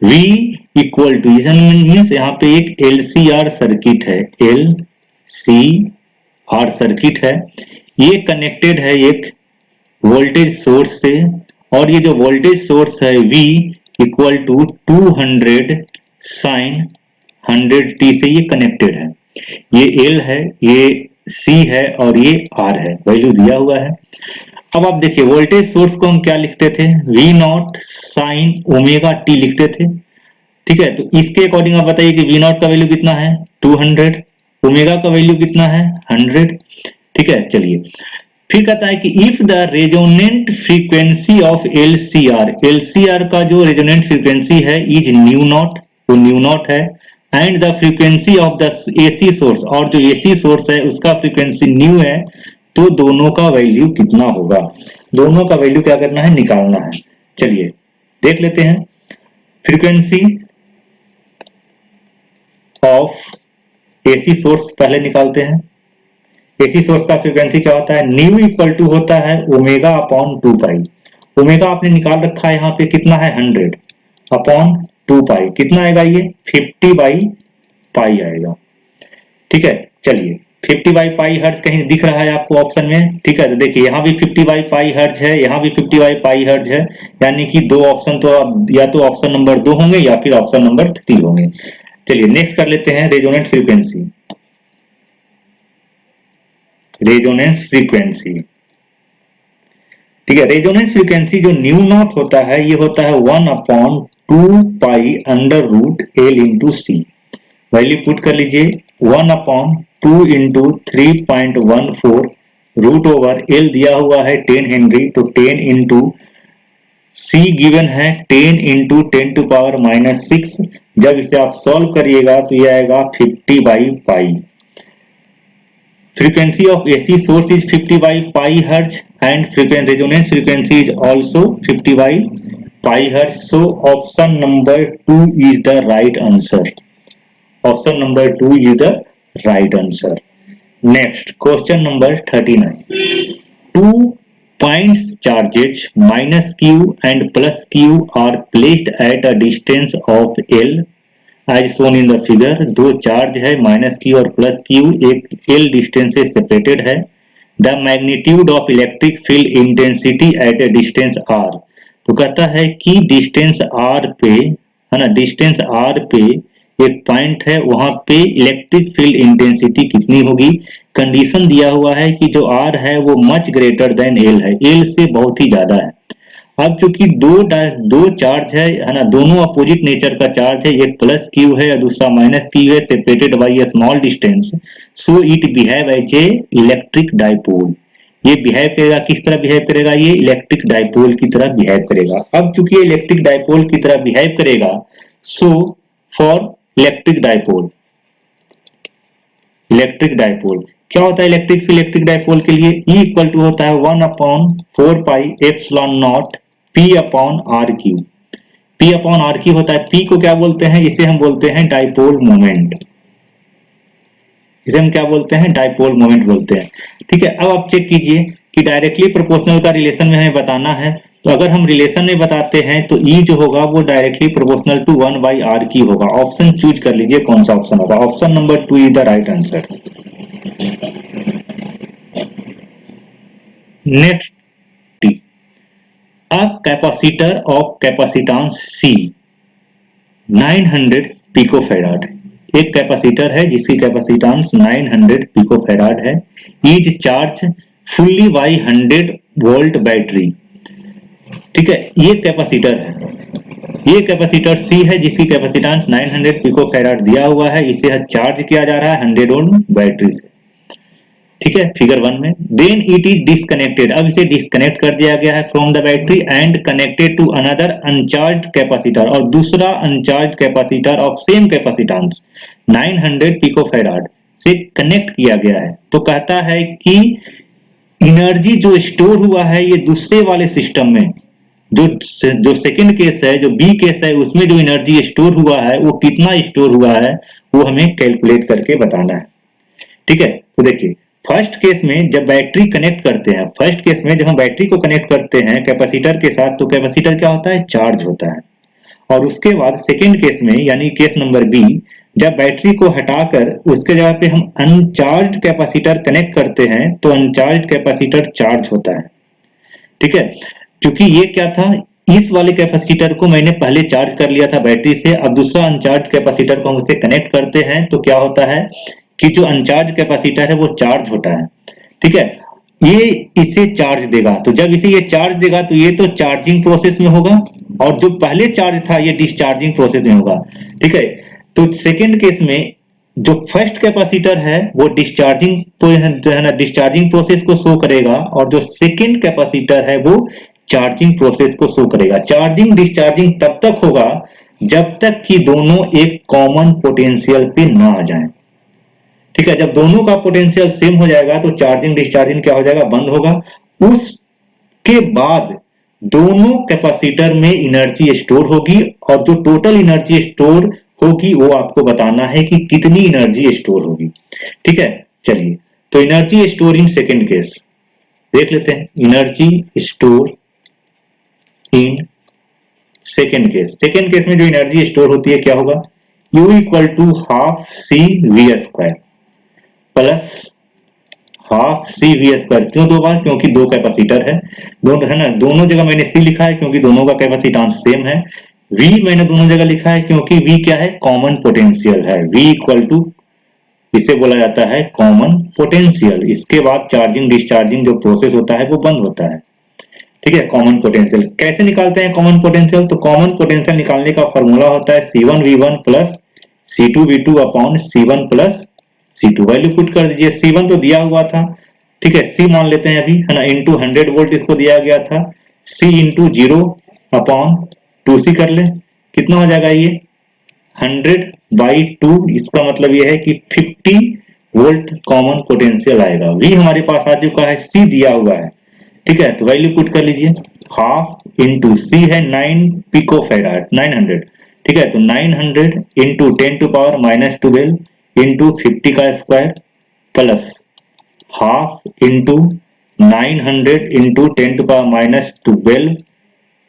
V equal to, means यहाँ पे एक LCR सर्किट है, LCR सर्किट है, ये कनेक्टेड है एक वोल्टेज सोर्स से, और ये जो वोल्टेज सोर्स है V equal to 200 sine 100t से ये कनेक्टेड है। ये L है, ये C है और ये R है, वैल्यू दिया हुआ है। अब आप देखिए वोल्टेज सोर्स को हम क्या लिखते थे, V not sine omega t लिखते थे। ठीक है, तो इसके अकॉर्डिंग आप बताइए कि V नॉट का वैल्यू कितना है 200, ओमेगा का वैल्यू कितना है 100। ठीक है, चलिए फिर कहता है कि if the resonant frequency of LCR का जो रेजोनेंट फ्रीक्वेंसी है इज न्यू नॉट, वो न्यू नॉट है, and the frequency of the AC source, और जो AC सोर्स है उसका फ्रीक्वेंसी न्यू है, तो दोनों का वैल्यू कितना होगा, दोनों का वैल्यू क्या करना है, निकालना है। चलिए देख लेते हैं। फ्रीक्वेंसी ऑफ AC सोर्स पहले निकालते हैं। AC सोर्स का फ्रीक्वेंसी क्या होता है, न्यू इक्वल टू होता है ओमेगा अपॉन 2 पाई। ओमेगा आपने निकाल रखा है यहाँ पे कितना है 100 अपॉन 2 पाई, कितना आएगा ये 50 बाई पाई आएगा। ठीक है, चलिए 50 बाई पाई हर्ट्ज कहीं दिख रहा है आपको ऑप्शन में। ठीक है, तो देखिए यहाँ भी 50 बाई पाई हर्ट्ज है, यहाँ भी 50 बाई पाई हर्ट्ज है, यानी कि दो ऑप्शन तो या तो ऑप्शन नंबर 2 होंगे या फिर ऑप्शन नंबर 3 होंगे। चलिए नेक्स्ट कर लेते हैं रेजोनेंट फ्रीक्वेंसी। रेजोनेंस फ्रीक्वेंसी, ठीक है। रेजोनेंस फ्रीक्वेंसी जो न्यू नॉट होता है ये होता है 1/2 pi under root L into C. Value put कर लीजिए 1/2 × 3.14 रूट ओवर एल दिया हुआ है 10 हेनरी, तो 10 इंटू सी गिवन है 10 इंटू 10⁻⁻6। जब इसे आप सॉल्व करिएगा तो ये आएगा 50/पाई। Frequency of AC source is 50/pi hertz and resonance frequency is also 50/pi hertz. So option number 2 is the right answer. Option number 2 is the right answer. Next, question number 39. 2 points charges minus Q and plus Q are placed at a distance of L as shown in the figure. दो चार्ज है माइनस क्यू और प्लस क्यू, एक एल डिस्टेंस से सेपरेटेड है। The magnitude of electric field intensity at a distance R, तो कहता है कि डिस्टेंस आर पे, है ना, डिस्टेंस आर पे एक पॉइंट है, वहां पे इलेक्ट्रिक फील्ड इंटेंसिटी कितनी होगी। कंडीशन दिया हुआ है कि जो आर है वो मच ग्रेटर देन एल है, एल से बहुत ही ज्यादा है। अब चूंकि दो चार्ज है ना, दोनों अपोजिट नेचर का चार्ज है, एक प्लस क्यू है और दूसरा माइनस क्यू है, separated by a small distance, so it behave as a electric dipole. ये बिहेव करेगा, किस तरह बिहेव करेगा, ये इलेक्ट्रिक डाइपोल की तरह बिहेव करेगा। अब चूंकि ये इलेक्ट्रिक डाइपोल की तरह बिहेव करेगा, so for electric dipole, electric dipole क्या होता है इलेक्ट्रिक डाइपोल के लिए, E इक्वल टू होता है 1/4πε0 P/RQ। P/RQ होता है, P को क्या बोलते हैं, इसे हम बोलते हैं डाइपोल मोमेंट, इसे हम क्या बोलते हैं, डाइपोल मोमेंट बोलते हैं। ठीक है, अब आप चेक कीजिए कि डायरेक्टली प्रोपोर्शनल का रिलेशन में हमें बताना है, तो अगर हम रिलेशन में बताते हैं तो E जो होगा वो डायरेक्टली प्रोपोर्शनल टू 1/RQ होगा। ऑप्शन चूज कर लीजिए कौन सा ऑप्शन होगा। Option number 2 is the right answer. Next, a capacitor of capacitance C 900 picofarad, एक कैपेसिटर है जिसकी कैपेसिटेंस 900 पिकोफैराड है, is charge fully by 100 volt battery. ठीक है, ये कैपेसिटर है, ये कैपेसिटर C है जिसकी कैपेसिटेंस 900 पिकोफैराड दिया हुआ है, इसे चार्ज किया जा रहा है 100 वोल्ट बैटरी से। ठीक है, फिगर 1 में। देन इट इज डिस्कनेक्टेड, अब इसे डिस्कनेक्ट कर दिया गया है from the battery and connected to another uncharged capacitor, और दूसरा uncharged capacitor of same capacitance 900 picofarad से कनेक्ट किया गया है। तो कहता है कि एनर्जी जो स्टोर हुआ है ये दूसरे वाले सिस्टम में, जो सेकंड केस है, जो बी केस है, उसमें जो एनर्जी स्टोर हुआ है वो कितना स्टोर हुआ है वो हमें कैलकुलेट करके बताना है। ठीक है, तो देखिए फर्स्ट केस में जब बैटरी कनेक्ट करते हैं, फर्स्ट केस में जब हम बैटरी को कनेक्ट करते हैं कैपेसिटर के साथ, तो कैपेसिटर क्या होता है, चार्ज होता है। और उसके बाद सेकंड केस में यानी केस नंबर बी, जब बैटरी को हटाकर उसके जगह पे हम अनचार्ज कैपेसिटर कनेक्ट करते हैं तो अनचार्ज कैपेसिटर चार्ज होता है। ठीक है, क्योंकि ये क्या था, इस वाले कैपेसिटर को मैंने पहले चार्ज कर लिया था बैटरी से, अब दूसरा अनचार्ज कैपेसिटर को हम उससे कनेक्ट करते हैं तो क्या होता है कि जो अनचार्ज कैपेसिटर है वो चार्ज होता है। ठीक है, ये इसे चार्ज देगा, तो जब इसे ये चार्ज देगा तो ये तो चार्जिंग प्रोसेस में होगा, और जो पहले चार्ज था ये डिस्चार्जिंग प्रोसेस में होगा। ठीक है, तो सेकंड केस में जो फर्स्ट कैपेसिटर है वो डिस्चार्जिंग, तो है ना, डिस्चार्जिंग प्रोसेस को शो करेगा, और जो सेकंड कैपेसिटर है वो चार्जिंग प्रोसेस को शो करेगा। चार्जिंग डिस्चार्जिंग तब तक होगा जब तक कि दोनों एक कॉमन पोटेंशियल पे ना आ जाएं। ठीक है, जब दोनों का पोटेंशियल सेम हो जाएगा तो चार्जिंग डिस्चार्जिंग क्या हो जाएगा, बंद होगा। उसके बाद दोनों कैपेसिटर में एनर्जी स्टोर होगी, और जो टोटल एनर्जी स्टोर होगी वो आपको बताना है कि कितनी एनर्जी स्टोर होगी। ठीक है, चलिए तो energy store in second case देख लेते हैं। Energy store in second case, second case में जो एनर्जी स्टोर होती है क्या होगा, U equal to half C V square plus half C V square. क्यों दो बार, क्योंकि दो कैपेसिटर है, दोनों है ना, दोनों जगह मैंने सी लिखा है क्योंकि दोनों का कैपेसिटेंस सेम है। V मैंने दोनों जगह लिखा है क्योंकि V क्या है, कॉमन पोटेंशियल है। V इक्वल टू, इसे बोला जाता है कॉमन पोटेंशियल। इसके बाद चार्जिंग डिस्चार्जिंग जो प्रोसेस होता है वो बंद होता है। ठीक है, कॉमन पोटेंशियल कैसे निकालते हैं कॉमन पोटेंशियल? तो कॉमन पोटेंशियल निकालने का फॉर्मूला होता है C1V1 plus C2V2 upon C1 plus C2। Value put कर दीजिए। C1 तो दिया हुआ था, ठीक है, C मान लेते हैं अभी, है ना, इंटू 100 वोल्ट इसको दिया गया था। C इंटू 0 अपॉन 2C कर ले, कितना हो जाएगा ये 100/2। इसका मतलब ये है कि 50 वोल्ट कॉमन पोटेंशियल आएगा। V हमारे पास आ चुका है, C दिया हुआ है, ठीक है, तो वैल्यू पुट कर लीजिए। हाफ इंटू C है 9 पिको फैराड 900, ठीक है, तो 900 इंटू 10⁻⁻12 इंटू 50 का square plus half into 900 into 10⁻⁻12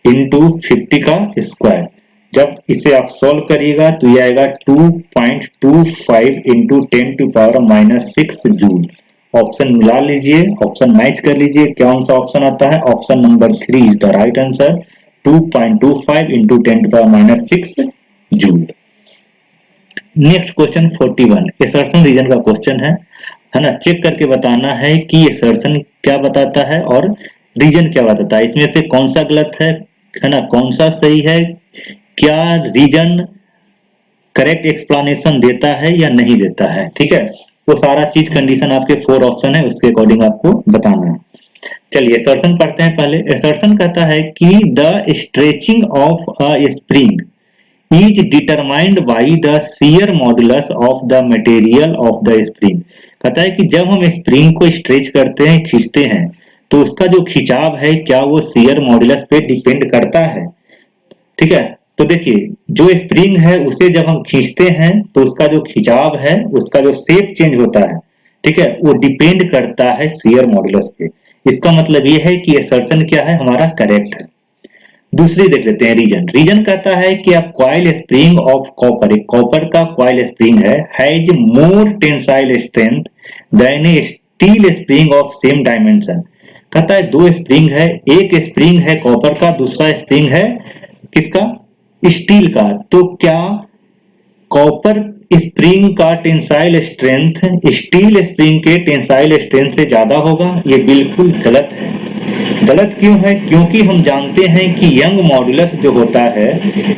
into 50 का स्क्वायर। जब इसे आप सॉल्व करिएगा तो ये आएगा 2.25 इंटू 10⁻⁻6 जूल। ऑप्शन मिला लीजिए, ऑप्शन मैच कर लीजिए, कौन सा ऑप्शन आता है? Option number 3 is the right answer, 2.25 into 10⁻⁻6 joule. Next question 41 assertion reason का क्वेश्चन है ना। चेक करके बताना है कि एसर्शन क्या बताता है और रीजन क्या बताता है, इसमें से कौन सा गलत है ना, कौन सा सही है, क्या रीजन करेक्ट एक्सप्लेनेशन देता है या नहीं देता है। ठीक है, वो सारा चीज कंडीशन आपके 4 ऑप्शन है, उसके अकॉर्डिंग आपको बताना है। चलिए एसर्शन पढ़ते हैं पहले। एसर्शन कहता है कि the stretching of a spring is determined by the shear modulus of the material of the spring। कहता है कि जब हम स्प्रिंग को स्ट्रेच करते हैं, खींचते हैं, तो उसका जो खिंचाव है क्या वो shear modulus पे डिपेंड करता है। ठीक है, तो देखिए जो स्प्रिंग है उसे जब हम खींचते हैं तो उसका जो खिंचाव है, उसका जो शेप चेंज होता है, ठीक है, वो डिपेंड करता है shear modulus पे। इसका मतलब ये है कि असर्शन क्या है हमारा करेक्ट है। दूसरी देख लेते हैं रीजन। रीजन कहता है कि अब कॉइल स्प्रिंग ऑफ कॉपर, एक कॉपर का कॉइल स्प्रिंग है, has more tensile strength than a steel spring of same dimension. कहता है दो स्प्रिंग है, एक स्प्रिंग है कॉपर का, दूसरा स्प्रिंग है किसका? स्टील का। तो क्या कॉपर स्प्रिंग का टेंसाइल स्ट्रेंथ स्टील स्प्रिंग के टेंसाइल स्ट्रेंथ से ज्यादा होगा? ये बिल्कुल गलत है। गलत क्यों है? क्योंकि हम जानते हैं कि यंग मॉडुलस जो होता है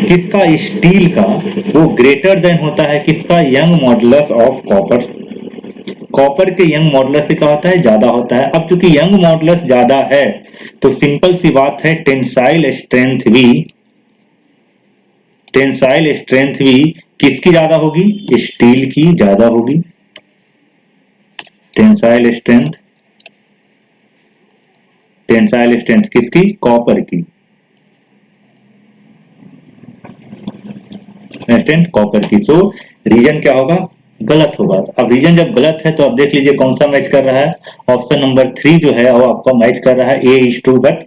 किसका? स्टील का, वो ग्रेटर देन होता है किसका? Young modulus of copper. Copper के यंग मॉडुलस से क्या होता है? ज्यादा होता है। अब चूंकि यंग मॉडुलस ज्यादा है तो सिंपल सी बात है टेंसाइल स्ट्रेंथ भी किसकी ज्यादा होगी? स्टील की ज्यादा होगी। टेंसाइल स्ट्रेंथ किसकी? कॉपर की। स्ट्रेंथ कॉपर की। सो रीजन क्या होगा? गलत होगा। अब रीजन जब गलत है तो आप देख लीजिए कौन सा मैच कर रहा है। ऑप्शन नंबर 3 जो है वो आपका मैच कर रहा है, A is true but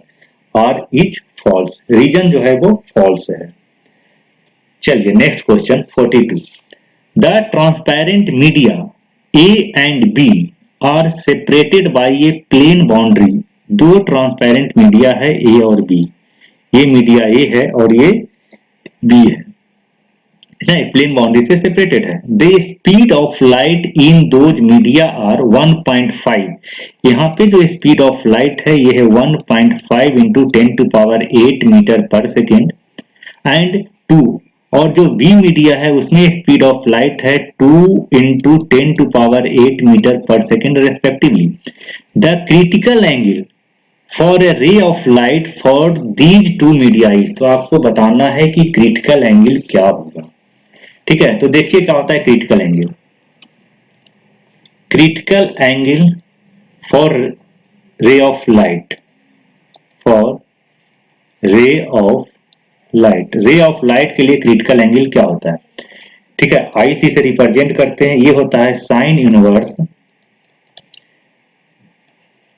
R is false. Reason जो है वो फॉल्स है। चलिए next question 42। The transparent media A and B are separated by a plane boundary. दो ट्रांसपेरेंट मीडिया है ए और बी, ये मीडिया ए है और ये बी है, प्लेन बाउंड्री से सेपरेटेड है। The speed of light in those media are 1.5। यहाँ पे जो स्पीड ऑफ लाइट है ये है 1.5 into 10⁸ metre per second and 2। और जो बी मीडिया है उसमें स्पीड ऑफ लाइट है 2 into 10⁸ metre per second respectively. The critical angle for a ray of light for these two media is. तो आपको बताना है कि क्रिटिकल एंगल क्या होगा। ठीक है, तो देखिए क्या होता है critical angle. Critical angle for ray of light, ray of light के लिए क्रिटिकल एंगल क्या होता है? ठीक है, आई सी से रिप्रेजेंट करते हैं, ये होता है sine inverse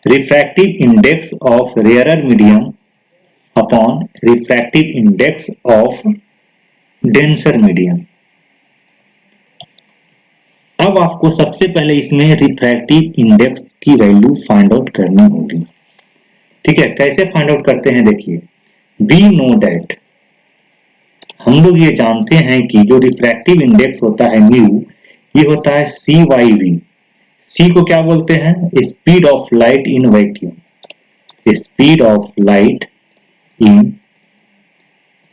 refractive index of rarer medium upon refractive index of denser medium. अब आपको सबसे पहले इसमें रिफ्रैक्टिव इंडेक्स की वैल्यू फाइंड आउट करनी होगी। ठीक है, कैसे फाइंड आउट करते हैं? देखिए, वी नो दैट हम लोग ये जानते हैं कि जो रिफ्रैक्टिव इंडेक्स होता है म्यू, ये होता है सी वाई वी। सी को क्या बोलते हैं? Speed of light in vacuum, speed of light in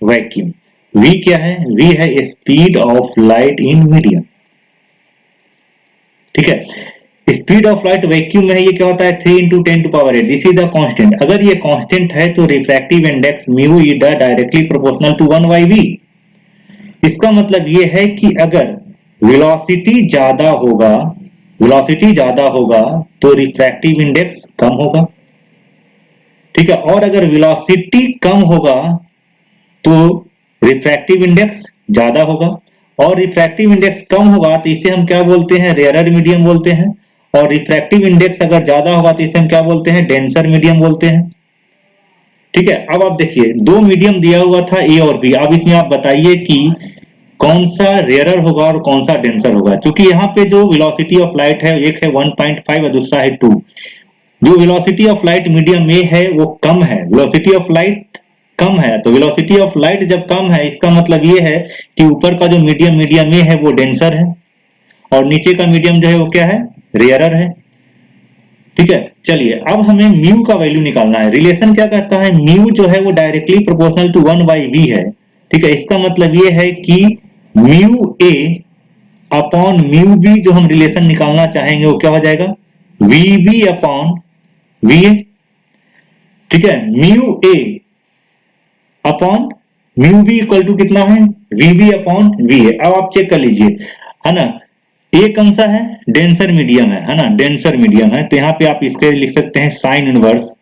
vacuum. V क्या है? वी है speed of light in medium. ठीक है, स्पीड ऑफ लाइट वैक्यूम में ये क्या होता है? 3 into 10 to power 8। This is the constant. अगर ये कांस्टेंट है तो refractive index mu is directly proportional to 1 by V. इसका मतलब ये है कि अगर वेलोसिटी ज्यादा होगा, वेलोसिटी ज्यादा होगा तो रिफ्रैक्टिव इंडेक्स कम होगा। ठीक है, और अगर वेलोसिटी कम होगा तो रिफ्रैक्टिव इंडेक्स ज्यादा होगा, और रिफ्रैक्टिव इंडेक्स कम होगा तो इसे हम क्या बोलते हैं? रेयरर मीडियम बोलते हैं। और रिफ्रैक्टिव इंडेक्स अगर ज्यादा होगा तो इसे हम क्या बोलते हैं? डेंसर मीडियम बोलते हैं। ठीक है, अब आप देखिए दो मीडियम दिया हुआ था ए और बी। अब इसमें आप बताइए कि कौन सा रेयरर होगा और कौन सा डेंसर होगा। क्योंकि यहाँ पे जो वेलोसिटी ऑफ लाइट है, एक है 1.5 और दूसरा है 2। जो वेलोसिटी ऑफ लाइट मीडियम में है वो कम है, वेलोसिटी ऑफ लाइट कम है। तो वेलोसिटी ऑफ लाइट जब कम है इसका मतलब ये है कि ऊपर का जो मीडियम मीडियम में है वो डेंसर है, और नीचे का मीडियम जो है वो क्या है? रेयरर है। ठीक है, चलिए अब हमें म्यू का वैल्यू निकालना है। रिलेशन क्या कहता है? म्यू जो है वो directly proportional to 1 by V है। ठीक है, इसका मतलब ये है कि mu A upon mu B जो हम रिलेशन निकालना चाहेंगे वो क्या हो जाएगा? V B upon V A. ठीक है, mu A upon mu B equal to कितना है? V B upon V A. अब आप चेक कर लीजिए, है ना, ए कौन सा है? डेंसर मीडियम है ना, डेंसर मीडियम है। तो यहाँ पे आप इसके लिख सकते हैं साइन इनवर्स।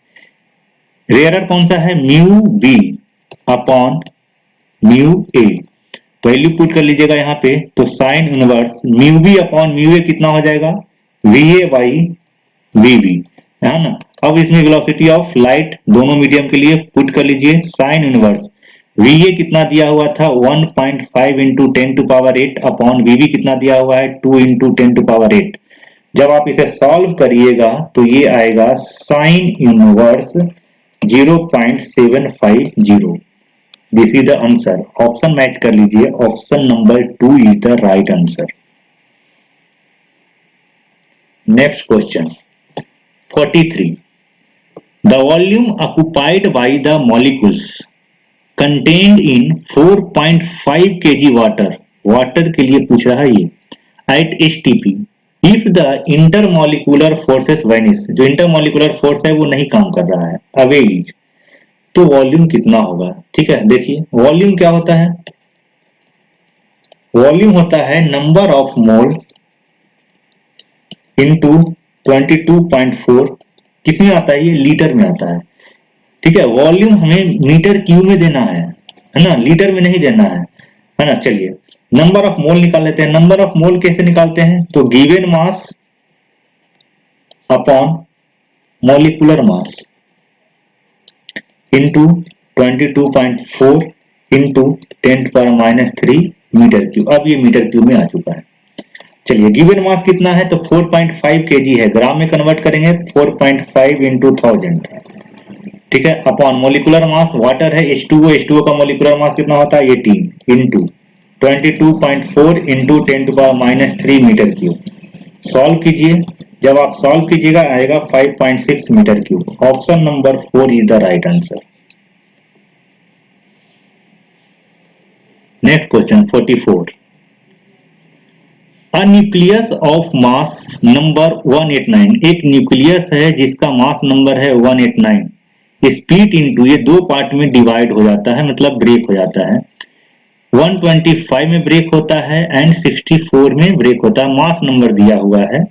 रेयरर कौन सा है? Mu B upon mu A. Value put कर लीजिएगा यहाँ पे, तो sine inverse mu B upon mu A कितना हो जाएगा? V A by V B, है ना। अब इसमें वेलोसिटी ऑफ लाइट दोनों मीडियम के लिए पुट कर लीजिए, साइन इनवर्स वी ए कितना दिया हुआ था? 1.5 into 10 to power 8 upon V B कितना दिया हुआ है? 2 इंटू 10 टू पावर 8। जब आप इसे सॉल्व करिएगा तो ये आएगा sine inverse 0.750। This is the answer. Option match कर लीजिए, option number 2 is the right answer. Next question 43. The volume occupied by the molecules contained in 4.5 kg water, water के लिए पूछ रहा है ये, at STP if the intermolecular forces vanish, जो इंटरमोलिकुलर फोर्स है वो नहीं काम कर रहा है, अवे इज, तो वॉल्यूम कितना होगा? ठीक है, देखिए वॉल्यूम क्या होता है? वॉल्यूम होता है नंबर ऑफ मोल इंटू 22.4। किस में आता है? ये लीटर में आता है। ठीक है, वॉल्यूम हमें मीटर क्यूब में देना है ना, लीटर में नहीं देना है ना। चलिए नंबर ऑफ मोल निकाल लेते हैं। नंबर ऑफ मोल कैसे निकालते हैं? तो given mass upon molecular mass into 22.4 into 10⁻³ metre cube. अब ये मीटर क्यूब में आ चुका है। चलिए गिवन मास कितना है? तो 4.5 kg है, ग्राम में कन्वर्ट करेंगे 4.5 इंटू 1000। ठीक है, अपॉन मोलिकुलर मास वाटर है H2O, H2O का मोलिकुलर मास कितना होता है? 18 into 22.4 into 10⁻³ metre cube. Solve कीजिए, जब आप सॉल्व कीजिएगा आएगा 5.6 metre cube. Option number 4 is the right answer. Next question 44. A nucleus of mass number 189, एक न्यूक्लियस है जिसका मास नंबर है 189, स्प्लिट इनटू, ये दो पार्ट में डिवाइड हो जाता है, मतलब ब्रेक हो जाता है। 125 में ब्रेक होता है एंड 64 में ब्रेक होता है। मास नंबर दिया हुआ है।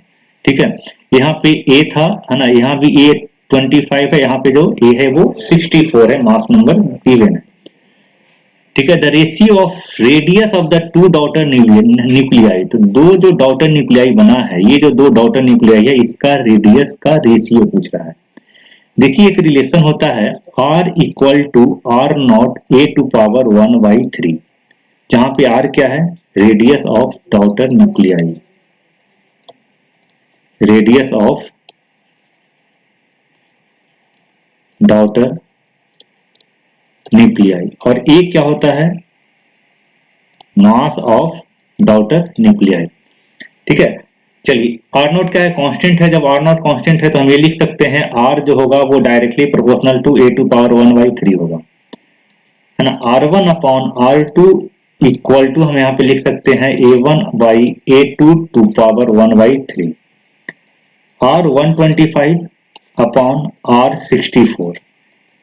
ठीक है, यहाँ पे ए था, है ना, यहाँ भी ए 25 है, यहाँ पे जो ए है वो 64 है, मास नंबर गिवन है। ठीक है, the ratio of radius of the two daughter nuclei, तो दो जो डॉटर न्यूक्लियाई बना है, ये जो दो डॉटर न्यूक्लियाई है इसका रेडियस का रेशियो पूछ रहा है। देखिए एक रिलेशन होता है R equal to R not A to power 1/3, जहां पे R क्या है? Radius of daughter nuclei, radius of daughter nuclei, और ए क्या होता है? Mass of daughter nuclei. ठीक है, चलिए आर नॉट क्या है, कांस्टेंट है। जब आर नॉट कांस्टेंट है तो हम ये लिख सकते हैं आर जो होगा वो directly proportional to A to power 1/3 होगा, है ना। R1 upon R2 equal to हम यहाँ पे लिख सकते हैं A1/A2 to power 1/3। R125 upon R64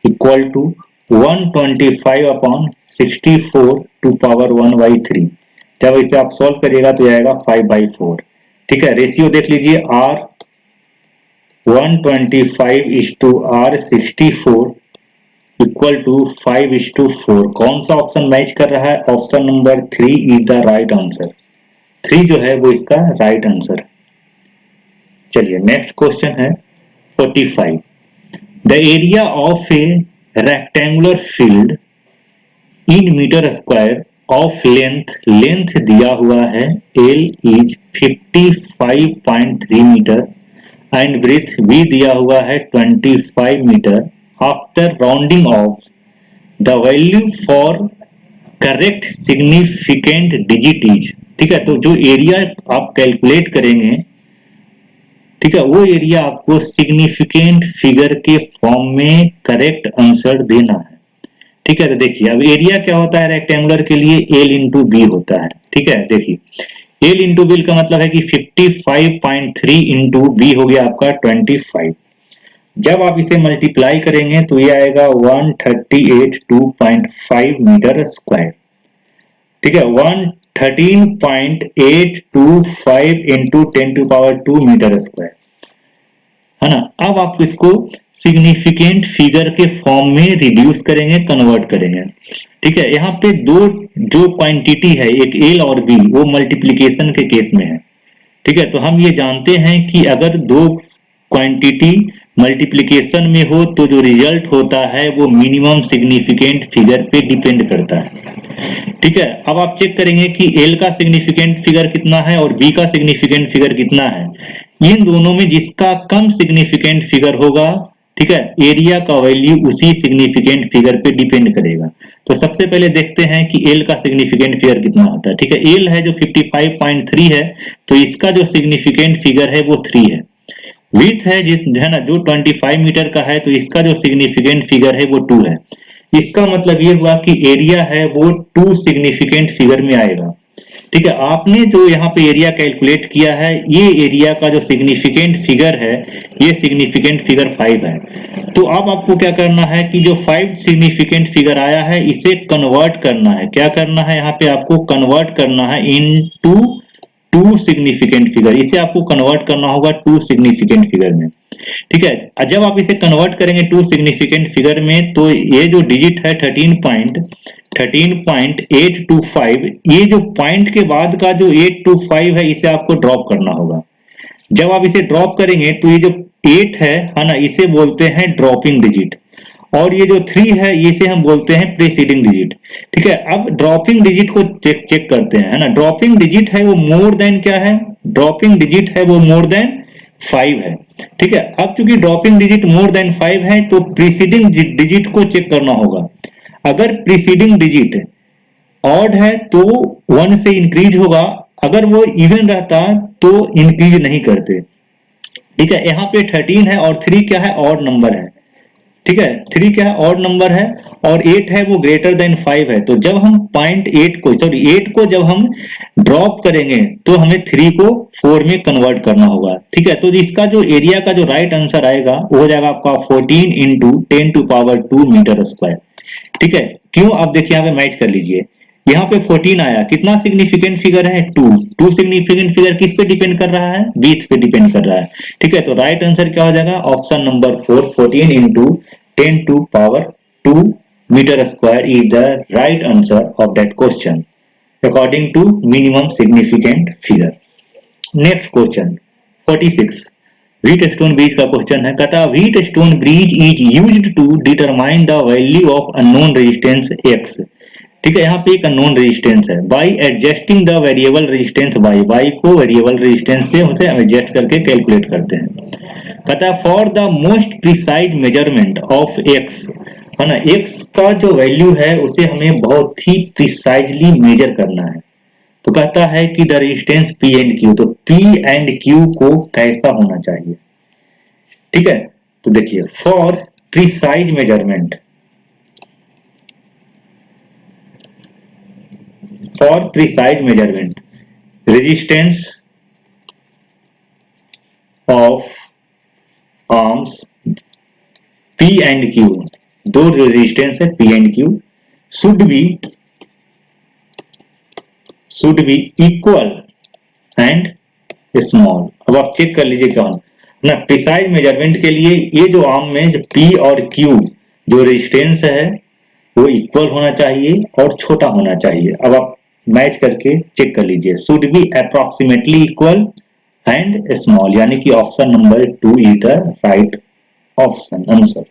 equal to 125 upon 64 to power 1/3। जब इसे आप सॉल्व करिएगा तो आएगा 5/4। ठीक है, रेशियो देख लीजिए, R125 is to R64 equal to 5:4। कौन सा ऑप्शन मैच कर रहा है? Option number 3 is the right answer. 3 जो है वो इसका राइट आंसर है। चलिए नेक्स्ट क्वेश्चन है 45। The area of a rectangular field in metre square of length दिया हुआ है L is 55.3 metre and breadth भी दिया हुआ है 25 metre. After rounding off the value for correct significant digit is. ठीक है, तो जो एरिया आप कैलकुलेट करेंगे, ठीक है, वो एरिया आपको सिग्निफिकेंट फिगर के फॉर्म में करेक्ट आंसर देना है। ठीक है, तो देखिए अब एरिया क्या होता है रेक्टेंगुलर के लिए, L इंटू बी होता है। ठीक है, देखिए L इंटू बी का मतलब है कि 55.3 इंटू बी हो गया आपका 25। जब आप इसे मल्टीप्लाई करेंगे तो ये आएगा 138.5 मीटर स्क्वायर। ठीक है, 113.825 into 10 to power 2 metre square, है ना। अब आप इसको सिग्निफिकेंट फिगर के फॉर्म में रिड्यूस करेंगे, कन्वर्ट करेंगे। ठीक है, यहाँ पे दो जो क्वांटिटी है, एक एल और बी, वो मल्टीप्लीकेशन के केस में है। ठीक है, तो हम ये जानते हैं कि अगर दो क्वांटिटी मल्टीप्लिकेशन में हो तो जो रिजल्ट होता है वो मिनिमम सिग्निफिकेंट फिगर पे डिपेंड करता है। ठीक है, अब आप चेक करेंगे कि L का सिग्निफिकेंट फिगर कितना है और B का सिग्निफिकेंट फिगर कितना है। इन दोनों में जिसका कम सिग्निफिकेंट फिगर होगा, ठीक है, एरिया का वैल्यू उसी सिग्निफिकेंट फिगर पे डिपेंड करेगा। तो सबसे पहले देखते हैं कि L का सिग्निफिकेंट फिगर कितना होता है। ठीक है, L है जो 55.3 है, तो इसका जो सिग्निफिकेंट फिगर है वो 3 है। विड्थ है जिस है ना जो 25 मीटर का है, तो इसका जो सिग्निफिकेंट फिगर है वो 2 है। इसका मतलब ये हुआ कि एरिया है वो 2 सिग्निफिकेंट फिगर में आएगा। ठीक है, आपने जो यहाँ पे एरिया कैलकुलेट किया है, ये एरिया का जो सिग्निफिकेंट फिगर है, ये सिग्निफिकेंट फिगर 5 है। तो अब आपको क्या करना है कि जो 5 सिग्निफिकेंट फिगर आया है इसे कन्वर्ट करना है। क्या करना है, यहाँ पे आपको कन्वर्ट करना है इनटू 2 सिग्निफिकेंट फिगर। इसे आपको कन्वर्ट करना होगा 2 सिग्निफिकेंट फिगर में। ठीक है, जब आप इसे कन्वर्ट करेंगे 2 सिग्निफिकेंट फिगर में, तो ये जो डिजिट है 13.825, ये जो पॉइंट के बाद का जो 825 है, इसे आपको ड्रॉप करना होगा। जब आप इसे ड्रॉप करेंगे तो ये जो 8 है ना, इसे बोलते हैं ड्रॉपिंग डिजिट, और ये जो 3 है इसे हम बोलते हैं प्रीसीडिंग डिजिट। ठीक है, अब ड्रॉपिंग डिजिट को चेक करते हैं, है ना। ड्रॉपिंग डिजिट है वो मोर देन क्या है, ड्रॉपिंग डिजिट है वो मोर देन 5 है। ठीक है, अब चूंकि ड्रॉपिंग डिजिट मोर देन 5 है तो प्रीसीडिंग डिजिट को चेक करना होगा। अगर प्रीसीडिंग डिजिट ऑड है तो 1 से इंक्रीज होगा, अगर वो इवन रहता तो इंक्रीज नहीं करते। ठीक है, यहाँ पे 13 है और 3 क्या है, ऑड नंबर है। ठीक है, 3 क्या है, ऑड नंबर है, और 8 है वो ग्रेटर देन 5 है। तो जब हम 8 को जब हम ड्रॉप करेंगे तो हमें 3 को 4 में कन्वर्ट करना होगा। ठीक है, तो इसका जो एरिया का जो राइट आंसर आएगा वो हो जाएगा आपका 14 into 10 to power 2 metre square. ठीक है, क्यों, आप देखिए यहाँ पे मैच कर लीजिए। यहाँ पे 14 आया, कितना सिग्निफिकेंट फिगर है, 2 सिग्निफिकेंट फिगर किस पे डिपेंड कर रहा है, बीच पे डिपेंड कर रहा है। ठीक है, तो राइट आंसर क्या हो जाएगा, option number 4, 14 into 10 to power 2 metre square is the right answer of that question according to minimum significant figure. Next question 46, Wheatstone bridge का क्वेश्चन है। कहता Wheatstone bridge is used to determine the value of unknown resistance X. ठीक है, यहाँ पे एक अननोन रेजिस्टेंस है, by adjusting the variable resistance Y को वेरिएबल रेजिस्टेंस से उसे एडजस्ट करके कैलकुलेट करते हैं। कहता है for the most precise measurement of x है ना। एक्स का जो वैल्यू है उसे हमें बहुत ही प्रिसाइजली मेजर करना है। तो कहता है कि the resistance P and Q, तो पी एंड क्यू को कैसा होना चाहिए, ठीक है। तो देखिए for precise measurement, for precise measurement resistance of arms P and Q, दो रेजिस्टेंस है P and Q, should be equal and small. अब आप चेक कर लीजिए क्या ना, प्रिसाइज मेजरमेंट के लिए ये जो आर्म में जो P और Q जो रेजिस्टेंस है वो इक्वल होना चाहिए और छोटा होना चाहिए। अब आप मैच करके चेक कर लीजिए, should be approximately equal and small, यानी कि option number 2 is the right option answer.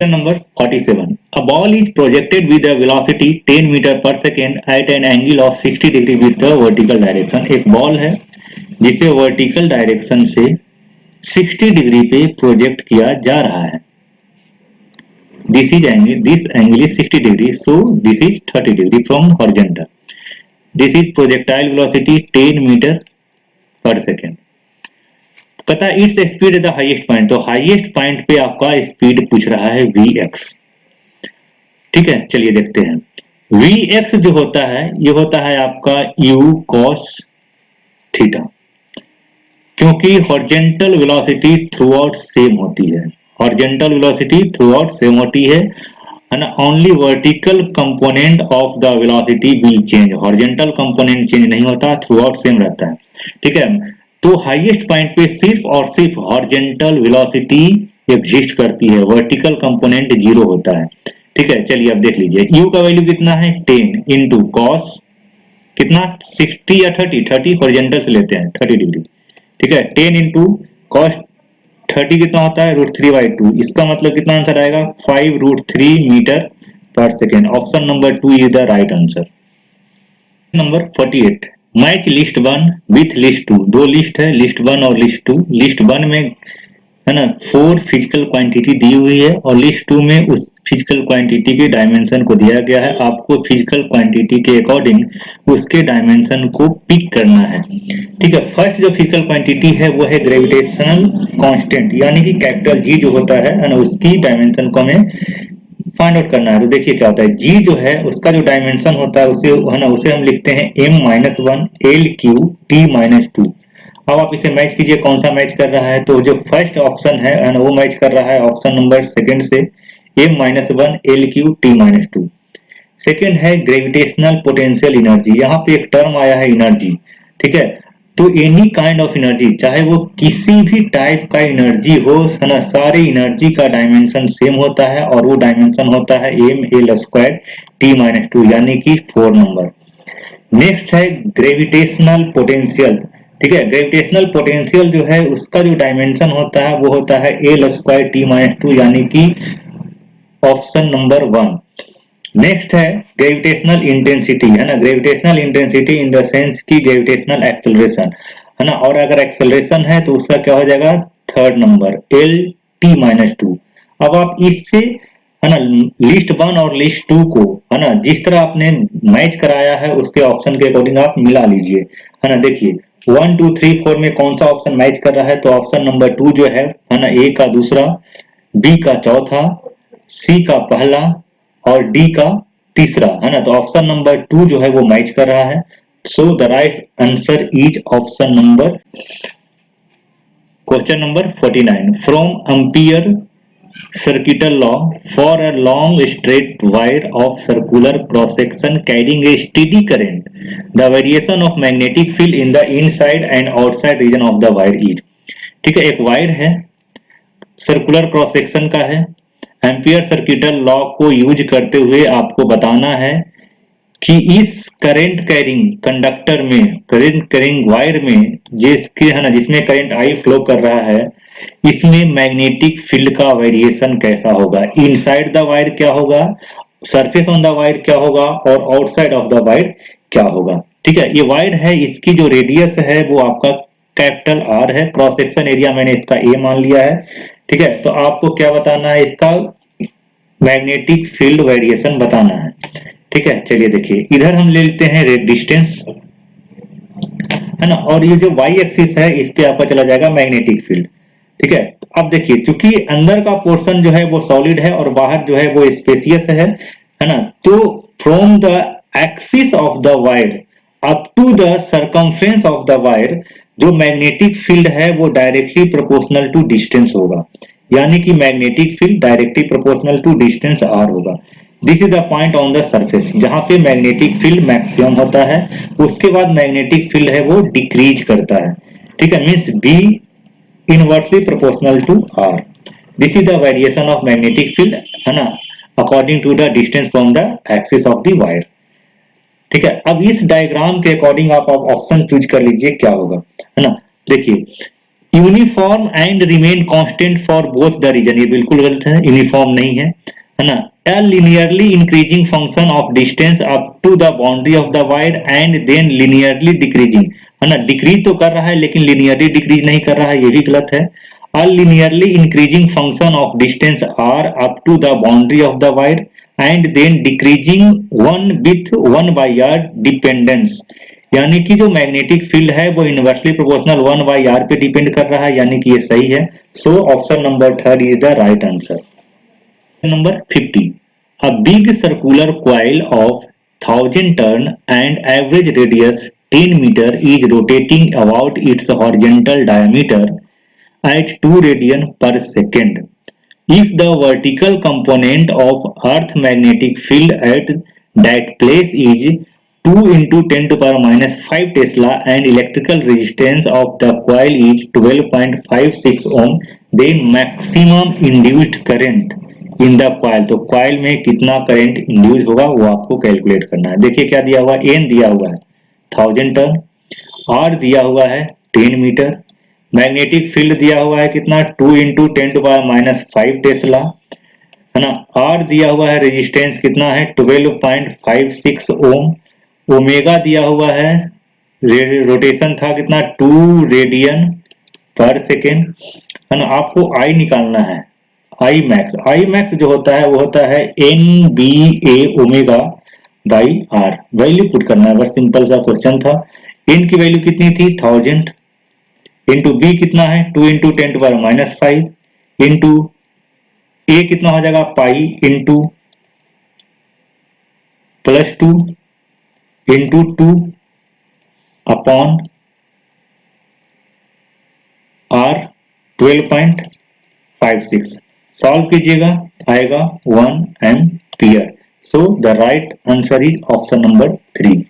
Number 47. A ball is projected with a velocity 10 metre per second at an angle of 60 degree with the vertical direction। एक बॉल है जिसे वर्टिकल डायरेक्शन से 60 डिग्री पे प्रोजेक्ट किया जा रहा है। This angle is 60 degree, so this is 30 degree from horizontal. This is projectile velocity 10 metre per second. कहता है its speed at the highest point, तो हाईएस्ट पॉइंट पे आपका स्पीड पूछ रहा है Vx, ठीक है। चलिए देखते हैं Vx जो होता है ये होता है आपका u cos थीटा, क्योंकि horizontal velocity through out same होती है, horizontal velocity through out same होती है and only vertical component of the velocity will change, horizontal component change नहीं होता, थ्रू आउट सेम रहता है, ठीक है। तो हाईएस्ट पॉइंट पे सिर्फ और सिर्फ हॉरिजॉन्टल वेलोसिटी एग्जिस्ट करती है, वर्टिकल कंपोनेंट जीरो होता है, ठीक है। चलिए अब देख लीजिए u का वैल्यू कितना है 10 इंटू कॉस कितना 60 या 30 हॉरिजॉन्टल से लेते हैं 30 डिग्री, ठीक है। 10 इंटू कॉस 30 कितना होता है √3/2, इसका मतलब कितना आंसर आएगा 5√3 metre per second. Option number 2 is the right answer. Number 48, match list 1 with list 2, दो लिस्ट है लिस्ट 1 और लिस्ट 2। लिस्ट 1 में है ना 4 फिजिकल क्वांटिटी दी हुई है और लिस्ट 2 में उस फिजिकल क्वांटिटी के डायमेंशन को दिया गया है, आपको फिजिकल क्वांटिटी के अकॉर्डिंग उसके डायमेंशन को पिक करना है, ठीक है। फर्स्ट जो फिजिकल क्वांटिटी है वो है ग्रेविटेशनल कांस्टेंट, यानी कि कैपिटल जी जो होता है ना उसकी डायमेंशन को हमें फाइंड आउट करना है। तो देखिए क्या होता है जी जो है उसका जो डायमेंशन होता है उसे है ना उसे हम लिखते हैं m-1 L3T-2। अब आप इसे मैच कीजिए कौन सा मैच कर रहा है, तो जो फर्स्ट ऑप्शन है ना वो मैच कर रहा है ऑप्शन नंबर सेकंड से m-1 L3T-2। सेकंड है ग्रेविटेशनल पोटेंशियल एनर्जी, यहाँ पे एक टर्म आया है एनर्जी, ठीक है। तो एनी काइंड ऑफ एनर्जी, चाहे वो किसी भी टाइप का एनर्जी हो है ना, सारे एनर्जी का डायमेंशन सेम होता है और वो डायमेंशन होता है mL²T-2 यानी कि 4 नंबर। नेक्स्ट है ग्रेविटेशनल पोटेंशियल, ठीक है। ग्रेविटेशनल पोटेंशियल जो है उसका जो डायमेंशन होता है वो होता है L²T-2 यानी कि ऑप्शन नंबर 1। नेक्स्ट है ग्रेविटेशनल इंटेंसिटी, है ना, gravitational intensity in the sense की ग्रेविटेशनल एक्सेलरेशन, है ना, और अगर एक्सेलरेशन है तो उसका क्या हो जाएगा थर्ड नंबर L_T-2। अब आप इससे है ना लिस्ट 1 और लिस्ट 2 को है ना जिस तरह आपने मैच कराया है उसके ऑप्शन के अकॉर्डिंग आप मिला लीजिए, है ना। देखिए 1 2 3 4 में कौन सा ऑप्शन मैच कर रहा है, तो ऑप्शन नंबर 2 जो है ना ए का दूसरा, बी का चौथा, सी का पहला और डी का तीसरा, है ना। तो ऑप्शन नंबर 2 जो है वो मैच कर रहा है, सो the right answer is option number. Question number 49, from ampere circuital law for a long straight wire of circular cross section carrying a steady current, the variation of magnetic field in the inside and outside region of the wire is, ठीक है। एक वायर है सर्कुलर क्रॉस सेक्शन का है, एम्पियर सर्किटल लॉ को यूज करते हुए आपको बताना है कि इस करंट कैरिंग कंडक्टर में, करंट कैरिंग वायर में जिसके है ना जिसमें करंट आई फ्लो कर रहा है, इसमें मैग्नेटिक फील्ड का वेरिएशन कैसा होगा, इनसाइड द वायर क्या होगा, सरफेस ऑन द वायर क्या होगा और आउटसाइड ऑफ द वायर क्या होगा, ठीक है। ये वायर है, इसकी जो रेडियस है वो आपका कैपिटल आर है, क्रॉस सेक्शन एरिया मैंने इसका ए मान लिया है, ठीक है। तो आपको क्या बताना है, इसका मैग्नेटिक फील्ड वेरिएशन बताना है। ठीक है, चलिए देखिए इधर हम ले लेते हैं रेड डिस्टेंस, है ना, और ये जो वाई एक्सिस है इस पे आपका चला जाएगा मैग्नेटिक फील्ड। ठीक है, अब देखिए चूंकि अंदर का पोर्शन जो है वो सॉलिड है और बाहर जो है वो स्पेसियस है ना, तो from the axis of the wire up to the circumference of the wire जो मैग्नेटिक फील्ड है वो डायरेक्टली प्रोपोर्शनल टू डिस्टेंस होगा, यानी कि magnetic field directly proportional to distance R होगा। This is the point on the surface जहां पे मैग्नेटिक फील्ड मैक्सिमम होता है, उसके बाद मैग्नेटिक फील्ड है वो डिक्रीज करता है। ठीक है, means B inversely proportional to R. This is the variation of magnetic field, है ना, according to the distance from the axis of the wire. ठीक है, अब इस डायग्राम के अकॉर्डिंग आप ऑप्शन चूज कर लीजिए क्या होगा, है ना। देखिए uniform and remain constant for both the region, ये बिल्कुल गलत है, यूनिफॉर्म नहीं है ना। A linearly increasing function of distance up to the boundary of the wire and then linearly decreasing, है ना, डिक्रीज तो कर रहा है लेकिन linearly डिक्रीज नहीं कर रहा है, ये भी गलत है। A linearly increasing function of distance r up to the boundary of the wire and then decreasing one with 1 by r dependence, यानी कि जो मैग्नेटिक फील्ड है वो इनवर्सली प्रोपोर्शनल 1 by r पे डिपेंड कर रहा है, यानी कि ये सही है। So option number 3 is the right answer. Number 50. A big circular coil of 1000 turn and average radius 10 meter is rotating about its horizontal diameter at 2 radian per second. If the vertical component of Earth magnetic field at that place is 2 into 10 to power minus 5 Tesla and electrical resistance of the coil is 12.56 ohm, then maximum induced current in the coil, तो कॉइल में कितना करंट इंड्यूस होगा वो आपको कैलकुलेट करना है। देखिए क्या दिया हुआ है, एन दिया हुआ है 1000 टर्न, आर दिया हुआ है 10 मीटर, मैग्नेटिक फील्ड दिया हुआ है कितना 2 into 10 to power minus 5 tesla, है ना, आर दिया हुआ है रेजिस्टेंस कितना है 12.56 ओम, ओमेगा दिया हुआ है, रोटेशन था कितना 2 रेडियन पर सेकेंड, है ना। आपको आई निकालना है, आई मैक्स जो होता है वो होता है N B A omega by R, value put करना है, बस सिंपल सा क्वेश्चन था। एन की वैल्यू कितनी थी 1000, इंटू बी कितना है 2 into 10 to power minus 5, into A कितना हो जाएगा pi into +2 into 2 upon R 12.56, solve कीजिएगा आएगा 1 ampere. So the right answer is option number 3।